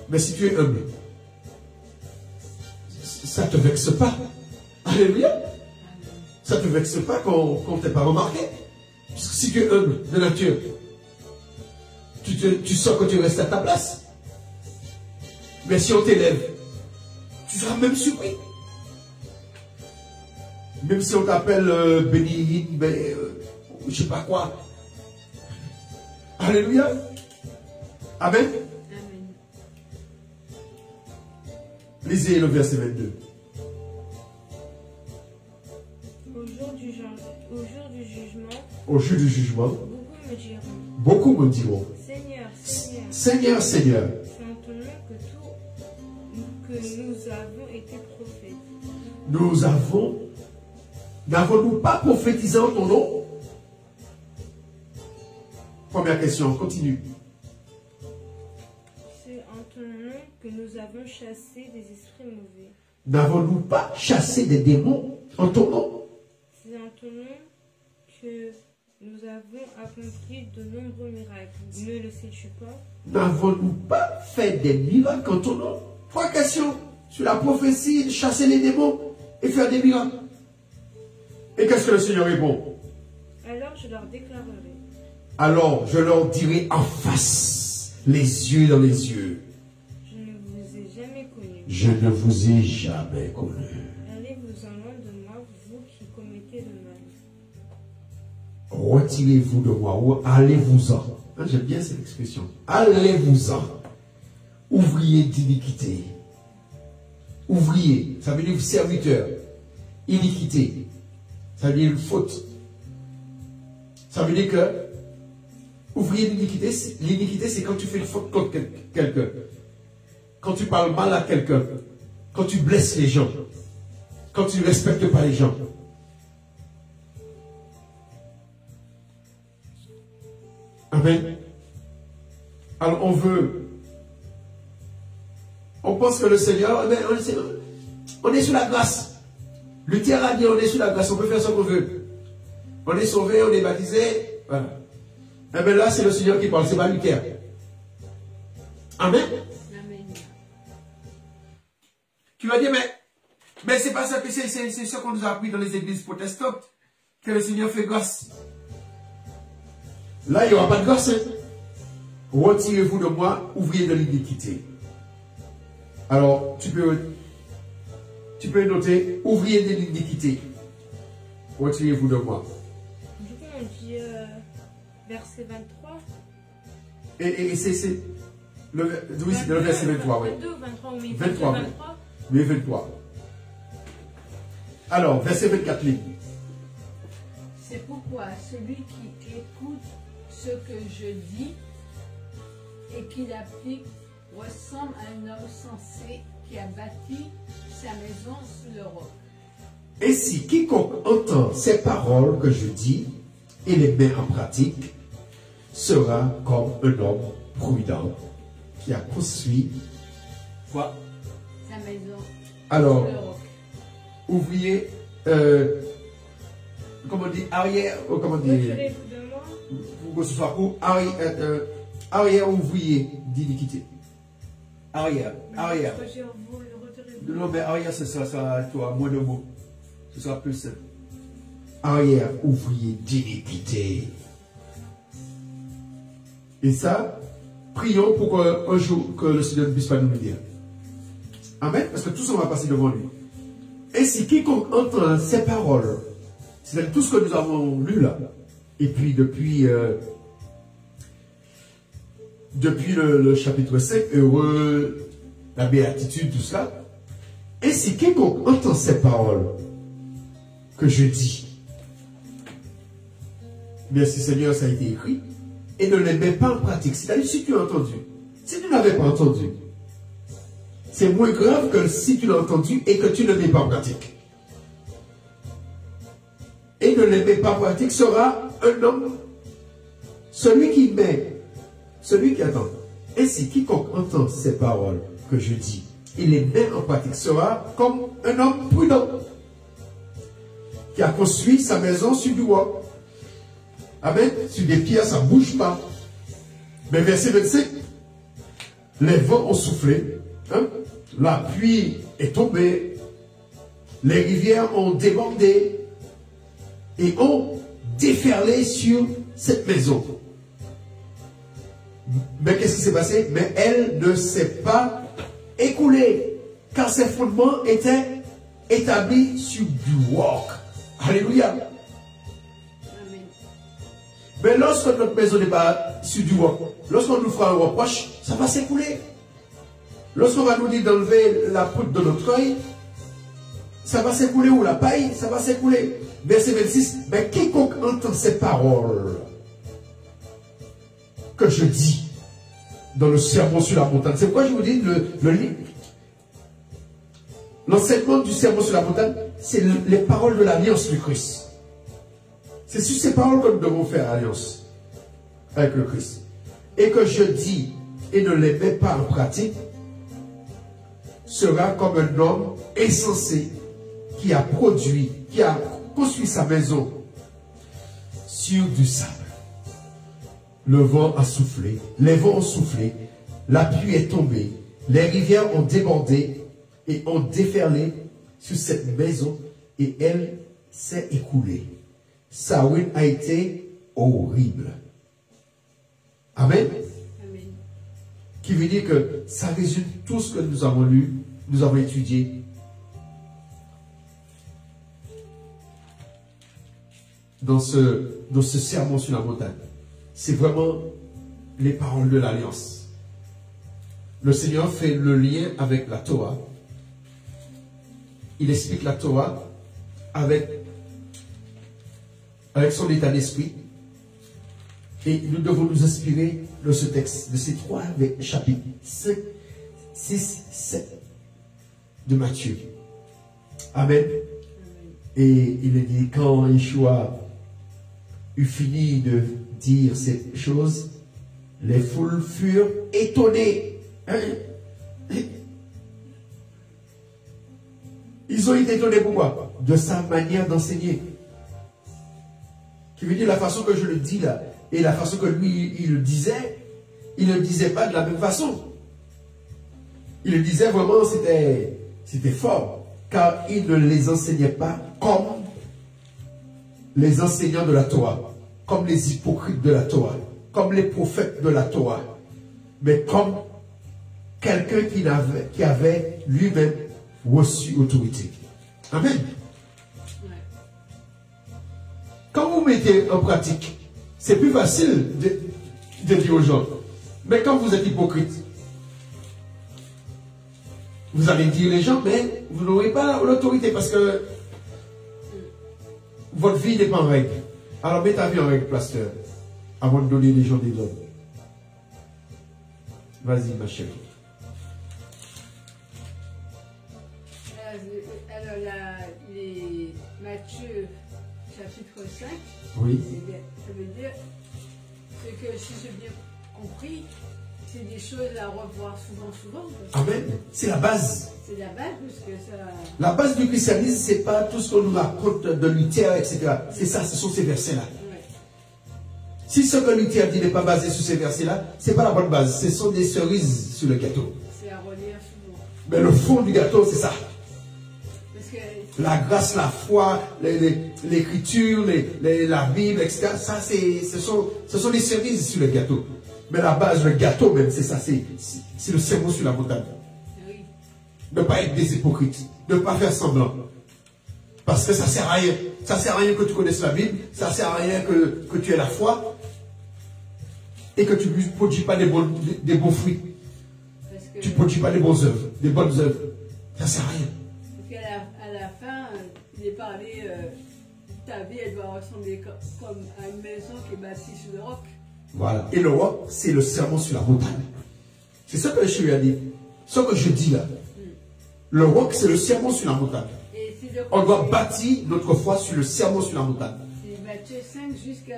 [SPEAKER 1] Mais si tu es humble, ça ne te vexe pas. Alléluia. Ça ne te vexe pas qu'on ne t'ait pas remarqué. Parce que si tu es humble de nature, tu sens que tu restes à ta place. Mais si on t'élève, tu seras même surpris. Même si on t'appelle béni, je ne sais pas quoi. Alléluia. Amen. Lisez le verset 22. Au jour du jugement, beaucoup me diront, Seigneur, Seigneur, Seigneur,
[SPEAKER 2] c'est en ton nom que nous avons été prophètes.
[SPEAKER 1] N'avons-nous pas prophétisé en ton nom? Première question, continue.
[SPEAKER 2] C'est en ton nom que nous avons chassé des esprits mauvais.
[SPEAKER 1] N'avons-nous pas chassé des démons en ton nom?
[SPEAKER 2] C'est en ton nom que nous avons accompli de nombreux miracles. Ne le sais-tu pas?
[SPEAKER 1] N'avons-nous pas fait des miracles en ton nom? Trois questions sur la prophétie, chasser les démons et faire des miracles. Et qu'est-ce que le Seigneur répond?
[SPEAKER 2] Alors je leur déclarerai.
[SPEAKER 1] Alors je leur dirai en face, les yeux dans les yeux.
[SPEAKER 2] Je ne vous ai jamais connu.
[SPEAKER 1] Je ne vous ai jamais connu.
[SPEAKER 2] Allez-vous-en loin de moi, vous qui commettez le mal.
[SPEAKER 1] Retirez-vous de moi, ou allez-vous-en. J'aime bien cette expression. Allez-vous-en. Ouvrier d'iniquité. Ouvrier, ça veut dire serviteur. Iniquité, ça veut dire une faute. Ça veut dire que ouvrier d'iniquité, l'iniquité c'est quand tu fais une faute contre quelqu'un. Quand tu parles mal à quelqu'un. Quand tu blesses les gens. Quand tu ne respectes pas les gens. Amen. Alors on pense que le Seigneur, on est sous la grâce. Luther a dit on est sous la grâce, on peut faire ce qu'on veut. On est sauvé, on est baptisé. Voilà. Et bien là, c'est le Seigneur qui parle, c'est pas Luther. Amen.
[SPEAKER 3] Amen.
[SPEAKER 1] Tu vas dire, mais c'est pas ça que c'est ce qu'on nous a appris dans les églises protestantes, que le Seigneur fait grâce. Là, il n'y aura pas de grâce. Hein? Retirez-vous de moi, ouvrier de l'iniquité. Alors, tu peux noter, ouvrier de l'iniquité. Retirez-vous de moi.
[SPEAKER 2] Du coup, on dit verset 23.
[SPEAKER 1] Et c'est le verset 23, oui.
[SPEAKER 2] 22 ou 23, oui.
[SPEAKER 1] 23,
[SPEAKER 2] 23.
[SPEAKER 1] Oui, 23. Alors, verset 24, ligne.
[SPEAKER 3] C'est pourquoi celui qui écoute ce que je dis et qui l'applique ressemble à un homme sensé qui a bâti sa maison sur le roc.
[SPEAKER 1] Et si quiconque entend ces paroles que je dis et les met en pratique, sera comme un homme prudent qui a construit quoi?
[SPEAKER 3] Sa maison
[SPEAKER 1] Alors,
[SPEAKER 3] sur le roc.
[SPEAKER 1] Ouvrier, comment on dit, arrière, comment on dit,
[SPEAKER 2] Retirez-vous de moi.
[SPEAKER 1] pour que ce soit court, arrière ouvrier d'iniquité. Arrière.
[SPEAKER 2] Retirez-vous.
[SPEAKER 1] Non, mais arrière, ce sera, toi, moins de mots. Ce sera plus simple. Arrière ouvrier d'iniquité. Et ça, prions pour qu'un jour, que le Seigneur ne puisse pas nous le dire. Amen. Parce que tout ça va passer devant lui. Et si quiconque entend ces paroles, c'est tout ce que nous avons lu là, et puis depuis le chapitre 5, heureux, la béatitude, tout ça, Ainsi, quiconque entend ces paroles que je dis, merci Seigneur, ça a été écrit, et ne les met pas en pratique. C'est-à-dire, si tu as entendu, si tu n'avais pas entendu, c'est moins grave que si tu l'as entendu et que tu ne mets pas en pratique. Et ne les met pas en pratique sera un homme, celui qui met, celui qui attend. Ainsi, quiconque entend ces paroles que je dis, il les met en pratique, sera comme un homme prudent qui a construit sa maison sur du bois. Amen. Sur des pierres, ça ne bouge pas. Mais verset 25, les vents ont soufflé, hein? La pluie est tombée, les rivières ont débordé et ont déferlé sur cette maison. Mais qu'est-ce qui s'est passé? Mais elle ne s'est pas écoulée, car ses fondements étaient établis sur du roc. Alléluia.
[SPEAKER 3] Amen.
[SPEAKER 1] Mais lorsque notre maison n'est pas sur du roc, lorsqu'on nous fera un reproche, ça va s'écouler. Lorsqu'on va nous dire d'enlever la poudre de notre œil, ça va s'écouler, ou la paille, ça va s'écouler. Verset 26, mais quiconque entend ces paroles que je dis dans le sermon sur la montagne, c'est pourquoi je vous dis, l'enseignement du sermon sur la montagne, c'est les paroles de l'alliance du Christ. C'est sur ces paroles que nous devons faire alliance avec le Christ. Et que je dis et ne les mets pas en pratique, sera comme un homme insensé qui a produit, qui a construit sa maison sur du sable. Le vent a soufflé, les vents ont soufflé, la pluie est tombée, les rivières ont débordé et ont déferlé sur cette maison et elle s'est écoulée. Sa ruine a été horrible. Amen.
[SPEAKER 3] Amen.
[SPEAKER 1] Qui veut dire que ça résume tout ce que nous avons lu, nous avons étudié. Dans ce sermon sur la montagne. C'est vraiment les paroles de l'alliance. Le Seigneur fait le lien avec la Torah. Il explique la Torah avec son état d'esprit. Et nous devons nous inspirer de ce texte, de ces trois chapitres, 5, 6, 7 de Matthieu. Amen. Et il est dit, quand Yeshua eut fini de dire ces choses, les foules furent étonnées. Hein? Ils ont été étonnés pourquoi? De sa manière d'enseigner. Qui veut dire la façon que je le dis là, et la façon que lui, il ne le disait pas de la même façon. Il le disait vraiment, c'était fort, car il ne les enseignait pas comme les enseignants de la Torah, comme les hypocrites de la Torah, comme les prophètes de la Torah, mais comme quelqu'un qui avait lui-même reçu autorité. Amen.
[SPEAKER 3] Ouais.
[SPEAKER 1] Quand vous mettez en pratique, c'est plus facile de dire aux gens. Mais quand vous êtes hypocrite, vous allez dire les gens, mais vous n'aurez pas l'autorité parce que votre vie n'est pas en règle. Alors mets ta vie en règle, pasteur, avant de donner les gens des hommes. Vas-y, ma chérie.
[SPEAKER 3] Alors là, les Matthieu chapitre 5,
[SPEAKER 1] Oui.
[SPEAKER 3] ça veut dire que si j'ai bien compris, c'est des choses à revoir souvent.
[SPEAKER 1] Amen. C'est la base.
[SPEAKER 3] C'est la base parce que ça...
[SPEAKER 1] La base du christianisme, c'est pas tout ce qu'on nous raconte de Luther, etc. C'est ça, ce sont ces versets-là.
[SPEAKER 3] Ouais.
[SPEAKER 1] Si ce que Luther dit n'est pas basé sur ces versets-là, c'est pas la bonne base. Ce sont des cerises sur le gâteau.
[SPEAKER 3] C'est à relire souvent.
[SPEAKER 1] Mais le fond du gâteau, c'est ça.
[SPEAKER 3] Parce que...
[SPEAKER 1] La grâce, la foi, l'écriture, la Bible, etc. Ça, ce sont des cerises sur le gâteau. Mais la base, le gâteau même, c'est ça. C'est le sermon sur la montagne.
[SPEAKER 3] Oui.
[SPEAKER 1] Ne pas être des hypocrites. Ne pas faire semblant. Parce que ça ne sert à rien. Ça ne sert à rien que tu connaisses la Bible. Ça ne sert à rien que tu aies la foi. Et que tu ne produis pas des bons fruits.
[SPEAKER 3] Parce que...
[SPEAKER 1] Tu ne produis pas des bonnes œuvres. Ça ne sert à rien.
[SPEAKER 3] qu'à la fin, il est parlé, ta vie, elle doit ressembler comme à une maison qui est bâtie sur le roc.
[SPEAKER 1] Voilà. Et le roc, c'est le sermon sur la montagne. C'est ça que le Jésus a dit. Ce que je dis là. Le roc, c'est le sermon sur la montagne. On doit bâtir notre foi sur le sermon sur la montagne.
[SPEAKER 3] C'est Matthieu 5 jusqu'à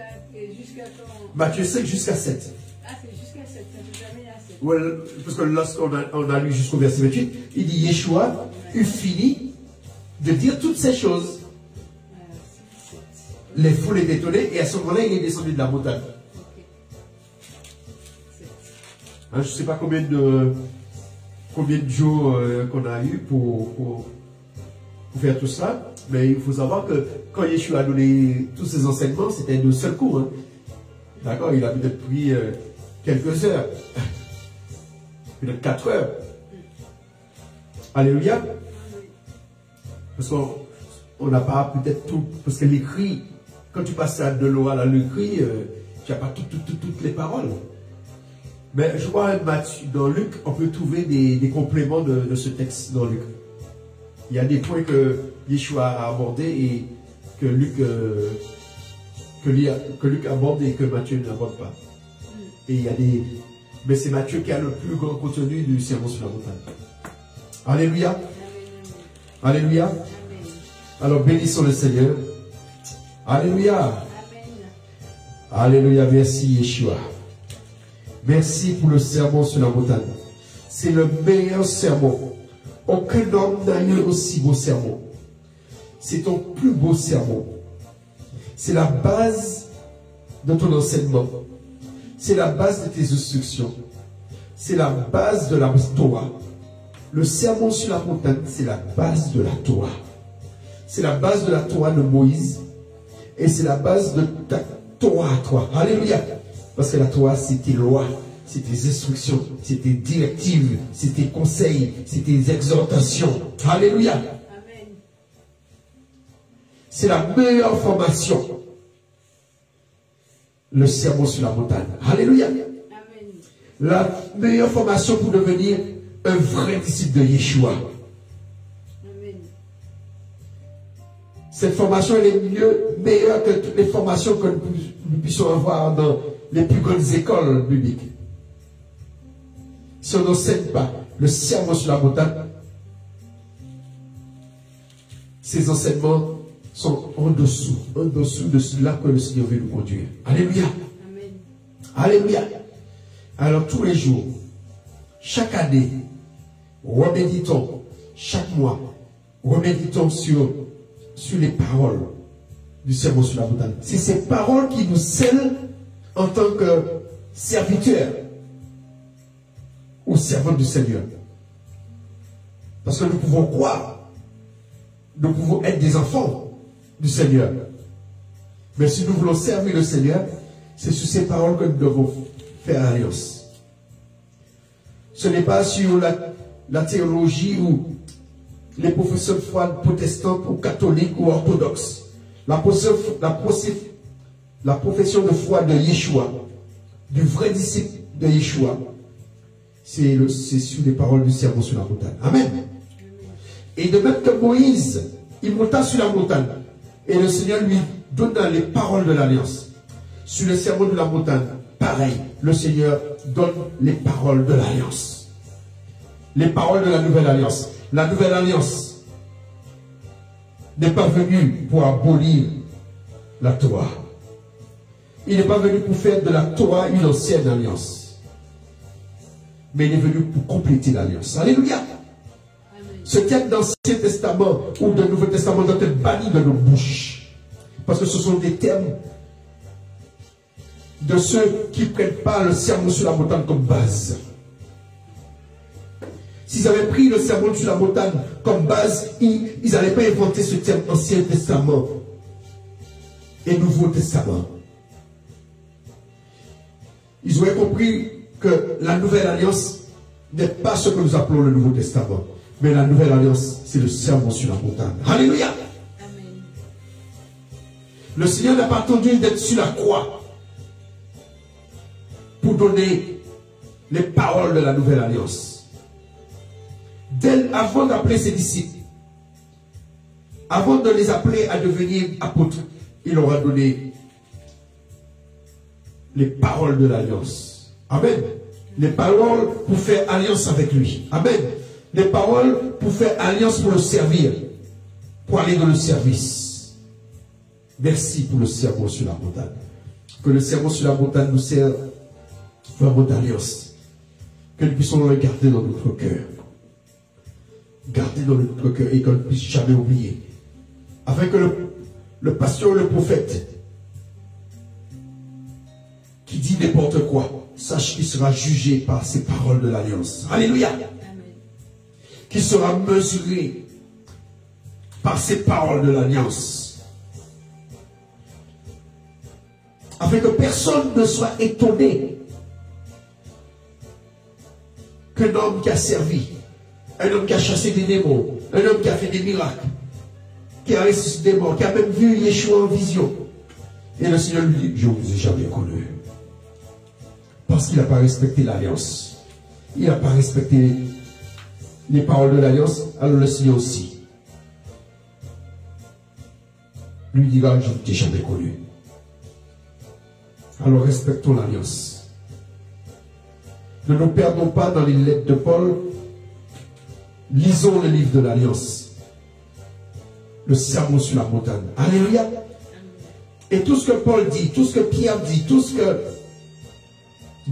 [SPEAKER 3] quand?
[SPEAKER 1] Matthieu 5 jusqu'à 7.
[SPEAKER 3] Ah, c'est jusqu'à 7, ça ne fait jamais à 7.
[SPEAKER 1] Ouais, parce que lorsqu'on a lu jusqu'au verset 28, il dit Yeshua eut fini de dire toutes ces choses. Les foules étaient étonnées et à ce moment-là, il est descendu de la montagne. Hein, je ne sais pas combien de jours qu'on a eu pour faire tout ça, mais il faut savoir que quand Yeshua a donné tous ses enseignements, c'était de seul coup. Hein. D'accord, il a peut-être pris quelques heures, peut-être 4 heures. Alléluia. Parce qu'on n'a pas peut-être tout, parce que l'écrit, quand tu passes de l'oral à l'écrit, tu n'as pas toutes les paroles. Mais je crois dans Luc, on peut trouver des compléments de ce texte dans Luc. Il y a des points que Yeshua a abordés et que Luc aborde et que Matthieu n'aborde pas. Et il y a des... Mais c'est Matthieu qui a le plus grand contenu du sermon sur la montagne. Alléluia. Alléluia. Alors bénissons le Seigneur. Alléluia. Alléluia. Merci Yeshua. Merci pour le sermon sur la montagne. C'est le meilleur sermon. Aucun homme n'a eu aussi beau sermon. C'est ton plus beau sermon. C'est la base de ton enseignement. C'est la base de tes instructions. C'est la base de la Torah. Le sermon sur la montagne, c'est la base de la Torah. C'est la base de la Torah de Moïse. Et c'est la base de ta Torah à toi. Alléluia. Parce que la Torah, c'est tes lois, c'est tes instructions, c'est tes directives, c'est tes conseils, c'est tes exhortations. Alléluia.
[SPEAKER 3] Amen.
[SPEAKER 1] C'est la meilleure formation. Le sermon sur la montagne. Alléluia.
[SPEAKER 3] Amen.
[SPEAKER 1] La meilleure formation pour devenir un vrai disciple de Yeshua.
[SPEAKER 3] Amen.
[SPEAKER 1] Cette formation, elle est meilleure que toutes les formations que nous puissions avoir dans les plus grandes écoles bibliques. Si on n'enseigne pas le sermon sur la montagne, ces enseignements sont en dessous de cela que le Seigneur veut nous conduire. Alléluia.
[SPEAKER 3] Amen.
[SPEAKER 1] Alléluia. Alors tous les jours, chaque année, reméditons, chaque mois, reméditons sur les paroles du sermon sur la montagne. C'est ces paroles qui nous scellent en tant que serviteurs ou servants du Seigneur. Parce que nous pouvons croire, nous pouvons être des enfants du Seigneur. Mais si nous voulons servir le Seigneur, c'est sur ces paroles que nous devons faire alliance. Ce n'est pas sur la théologie ou les professeurs de foi protestants ou catholiques ou orthodoxes. La profession de foi de Yeshua, du vrai disciple de Yeshua, c'est sur les paroles du sermon sur la montagne. Amen. Et de même que Moïse, il monta sur la montagne et le Seigneur lui donna les paroles de l'alliance. Sur le sermon de la montagne, pareil, le Seigneur donne les paroles de l'alliance. Les paroles de la nouvelle alliance. La nouvelle alliance n'est pas venue pour abolir la Torah. Il n'est pas venu pour faire de la Torah une ancienne alliance. Mais il est venu pour compléter l'alliance. Alléluia. Ce terme d'Ancien Testament ou de Nouveau Testament doit être banni de nos bouches. Parce que ce sont des termes de ceux qui ne prennent pas le sermon sur la montagne comme base. S'ils avaient pris le sermon sur la montagne comme base, ils n'allaient pas inventer ce terme Ancien Testament et Nouveau Testament. Ils auraient compris que la nouvelle alliance n'est pas ce que nous appelons le Nouveau Testament. Mais la nouvelle alliance, c'est le sermon sur la montagne. Alléluia.
[SPEAKER 3] Amen.
[SPEAKER 1] Le Seigneur n'a pas attendu d'être sur la croix pour donner les paroles de la nouvelle alliance. Avant d'appeler ses disciples, avant de les appeler à devenir apôtres, il leur a donné les paroles de l'alliance. Amen. Les paroles pour faire alliance avec lui. Amen. Les paroles pour faire alliance pour le servir, pour aller dans le service. Merci pour le sermon sur la montagne. Que le sermon sur la montagne nous serve vraiment d'alliance. Que nous puissions le garder dans notre cœur. Garder dans notre cœur et qu'on ne puisse jamais oublier. Afin que le pasteur, le prophète, qui dit n'importe quoi, sache qu'il sera jugé par ces paroles de l'alliance. Alléluia. Qu'il sera mesuré par ces paroles de l'alliance. Afin que personne ne soit étonné qu'un homme qui a servi, un homme qui a chassé des démons, un homme qui a fait des miracles, qui a ressuscité des morts, qui a même vu Yeshua en vision. Et le Seigneur lui dit, je ne vous ai jamais connu. Parce qu'il n'a pas respecté l'alliance. Il n'a pas respecté les paroles de l'alliance, alors le Seigneur aussi lui dira, je ne t'ai jamais connu. Alors respectons l'alliance. Ne nous perdons pas dans les lettres de Paul. Lisons le livre de l'alliance. Le sermon sur la montagne. Alléluia. Et tout ce que Paul dit, tout ce que Pierre dit, tout ce que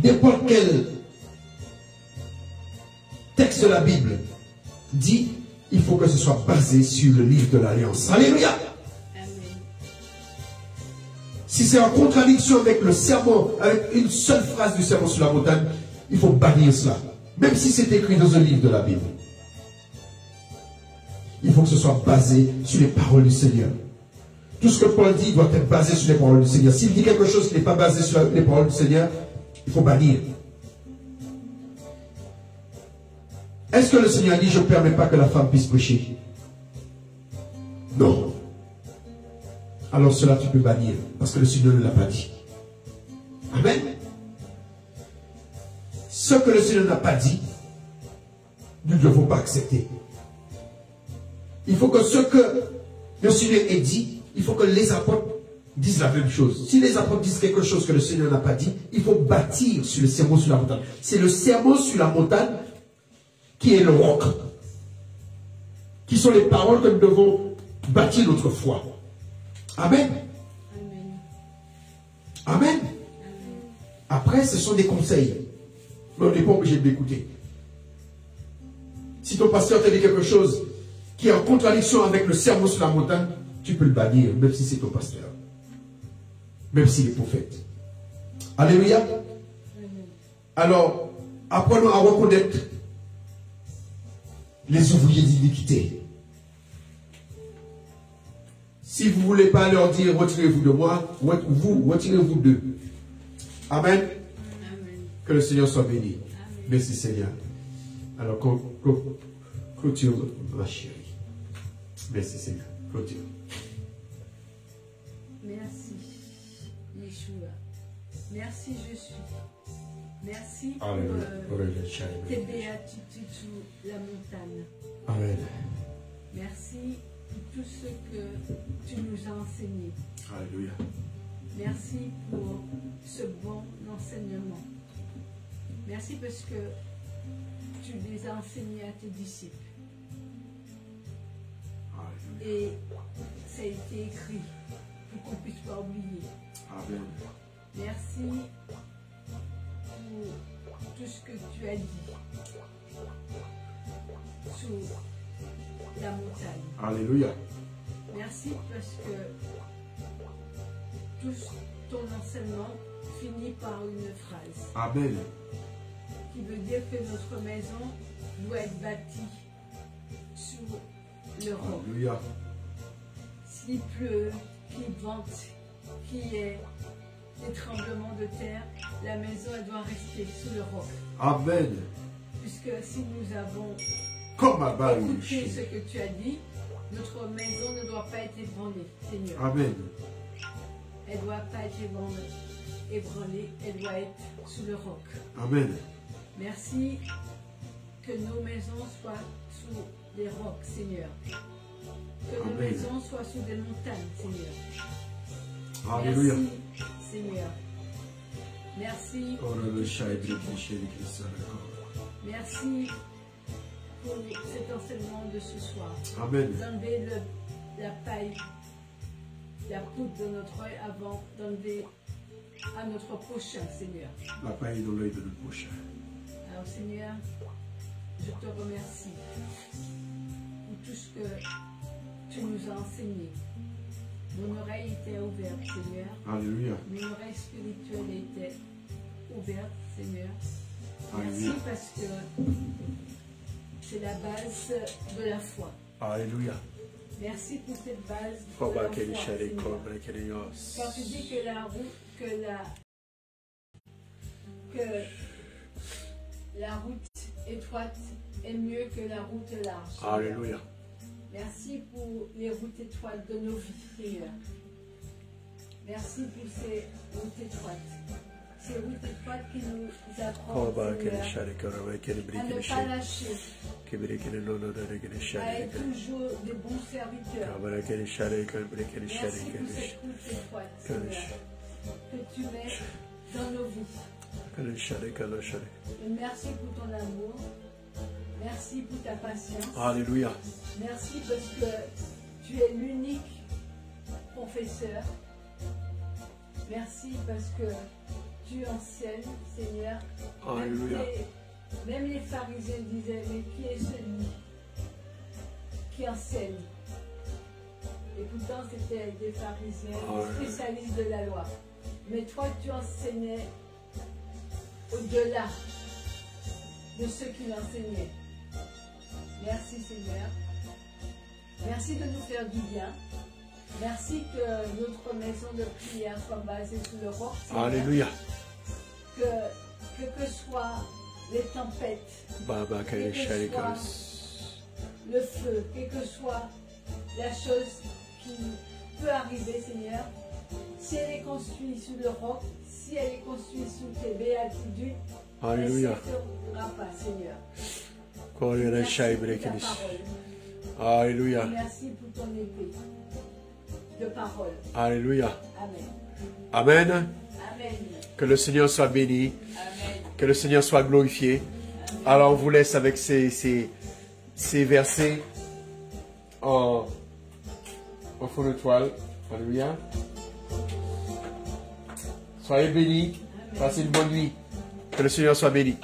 [SPEAKER 1] n'importe quel texte de la Bible dit, il faut que ce soit basé sur le livre de l'alliance. Alléluia. Si c'est en contradiction avec le sermon, avec une seule phrase du sermon sur la montagne, il faut bannir cela. Même si c'est écrit dans un livre de la Bible. Il faut que ce soit basé sur les paroles du Seigneur. Tout ce que Paul dit doit être basé sur les paroles du Seigneur. S'il dit quelque chose qui n'est pas basé sur les paroles du Seigneur, il faut bannir. Est-ce que le Seigneur dit, je ne permets pas que la femme puisse prêcher? Non. Alors cela tu peux bannir, parce que le Seigneur ne l'a pas dit. Amen. Ce que le Seigneur n'a pas dit, nous ne devons pas accepter. Il faut que ce que le Seigneur ait dit, il faut que les apôtres disent la même chose. Si les apôtres disent quelque chose que le Seigneur n'a pas dit, il faut bâtir sur le sermon sur la montagne. C'est le sermon sur la montagne qui est le roc. Qui sont les paroles que nous devons bâtir notre foi. Amen. Amen. Amen. Après, ce sont des conseils. Mais on n'est pas obligé de l'écouter. Si ton pasteur te dit quelque chose qui est en contradiction avec le sermon sur la montagne, tu peux le bannir, même si c'est ton pasteur. Même s'il est prophète. Alléluia. Alors, apprenons à reconnaître les ouvriers d'iniquité. Si vous ne voulez pas leur dire, retirez-vous de moi, vous, retirez-vous d'eux. Amen. Amen. Que le Seigneur soit béni. Amen. Merci Seigneur. Alors, clôture ma chérie. Merci Seigneur. Clôture.
[SPEAKER 3] Merci, Yeshua. Merci, je suis. Merci pour tes béatitudes sur la montagne.
[SPEAKER 1] Amen.
[SPEAKER 3] Merci pour tout ce que tu nous as enseigné.
[SPEAKER 1] Alléluia.
[SPEAKER 3] Merci pour ce bon enseignement. Merci parce que tu les as enseignés à tes disciples. Alléluia. Et ça a été écrit pour qu'on ne puisse pas oublier.
[SPEAKER 1] Amen.
[SPEAKER 3] Merci pour tout ce que tu as dit sur la montagne.
[SPEAKER 1] Alléluia.
[SPEAKER 3] Merci parce que tout ton enseignement finit par une phrase.
[SPEAKER 1] Amen.
[SPEAKER 3] Qui veut dire que notre maison doit être bâtie sur le roc.
[SPEAKER 1] Alléluia.
[SPEAKER 3] S'il pleut, qu'il vente, qu'il y ait des tremblements de terre, la maison elle doit rester sous le roc.
[SPEAKER 1] Amen.
[SPEAKER 3] Puisque si nous avons
[SPEAKER 1] écouté
[SPEAKER 3] ce que tu as dit, notre maison ne doit pas être ébranlée, Seigneur.
[SPEAKER 1] Amen.
[SPEAKER 3] Elle ne doit pas être ébranlée, elle doit être sous le roc.
[SPEAKER 1] Amen.
[SPEAKER 3] Merci que nos maisons soient sous les rocs, Seigneur. Que nos
[SPEAKER 1] Amen.
[SPEAKER 3] maisons soient sur des montagnes, Seigneur.
[SPEAKER 1] Alléluia.
[SPEAKER 3] Merci, Seigneur. Merci. Merci pour cet enseignement de ce soir.
[SPEAKER 1] Amen.
[SPEAKER 3] D'enlever la paille, la poudre de notre œil avant d'enlever à notre prochain, Seigneur.
[SPEAKER 1] La paille dans l'œil de notre prochain.
[SPEAKER 3] Alors, Seigneur, je te remercie pour tout ce que tu nous as enseigné. Mon oreille était ouverte, Seigneur.
[SPEAKER 1] Alléluia.
[SPEAKER 3] Mon oreille spirituelle était ouverte, Seigneur. Merci
[SPEAKER 1] Alléluia.
[SPEAKER 3] parce que c'est la base de la foi.
[SPEAKER 1] Alléluia.
[SPEAKER 3] Merci pour cette base de la foi, Seigneur. Quand tu dis que la route étroite est mieux que la route large. Seigneur.
[SPEAKER 1] Alléluia.
[SPEAKER 3] Merci pour les routes étroites de nos vies, Seigneur. Merci pour ces routes étroites. Ces routes étroites qui nous apprennent, Seigneur, à ne pas lâcher, à être toujours des bons serviteurs. Merci pour cette route étroite, Seigneur, que tu mets dans nos vies. Et merci pour ton amour. Merci pour ta patience.
[SPEAKER 1] Alléluia.
[SPEAKER 3] Merci parce que tu es l'unique confesseur. Merci parce que tu enseignes, Seigneur.
[SPEAKER 1] Alléluia.
[SPEAKER 3] Même les pharisiens disaient, mais qui est celui qui enseigne? Et pourtant, c'était des pharisiens, des spécialistes de la loi. Mais toi, tu enseignais au-delà de ceux qui l'enseignaient. Merci, Seigneur. Merci de nous faire du bien. Merci que notre maison de prière soit basée sur le roc. Seigneur.
[SPEAKER 1] Alléluia.
[SPEAKER 3] Que soient les tempêtes, quel que soit le feu, quelle que soit la chose qui peut arriver, Seigneur, si elle est construite sur le roc, si elle est construite sur tes béatitudes,
[SPEAKER 1] Alléluia.
[SPEAKER 3] elle ne s'effondrera pas, Seigneur.
[SPEAKER 1] Merci pour ta parole. Alléluia.
[SPEAKER 3] Merci pour ton épée de parole.
[SPEAKER 1] Alléluia.
[SPEAKER 3] Amen.
[SPEAKER 1] Amen.
[SPEAKER 3] Amen.
[SPEAKER 1] Que le Seigneur soit béni.
[SPEAKER 3] Amen.
[SPEAKER 1] Que le Seigneur soit glorifié. Alors on vous laisse avec ces versets en fond de toile. Alléluia. Soyez bénis. Passez une bonne nuit. Que le Seigneur soit béni.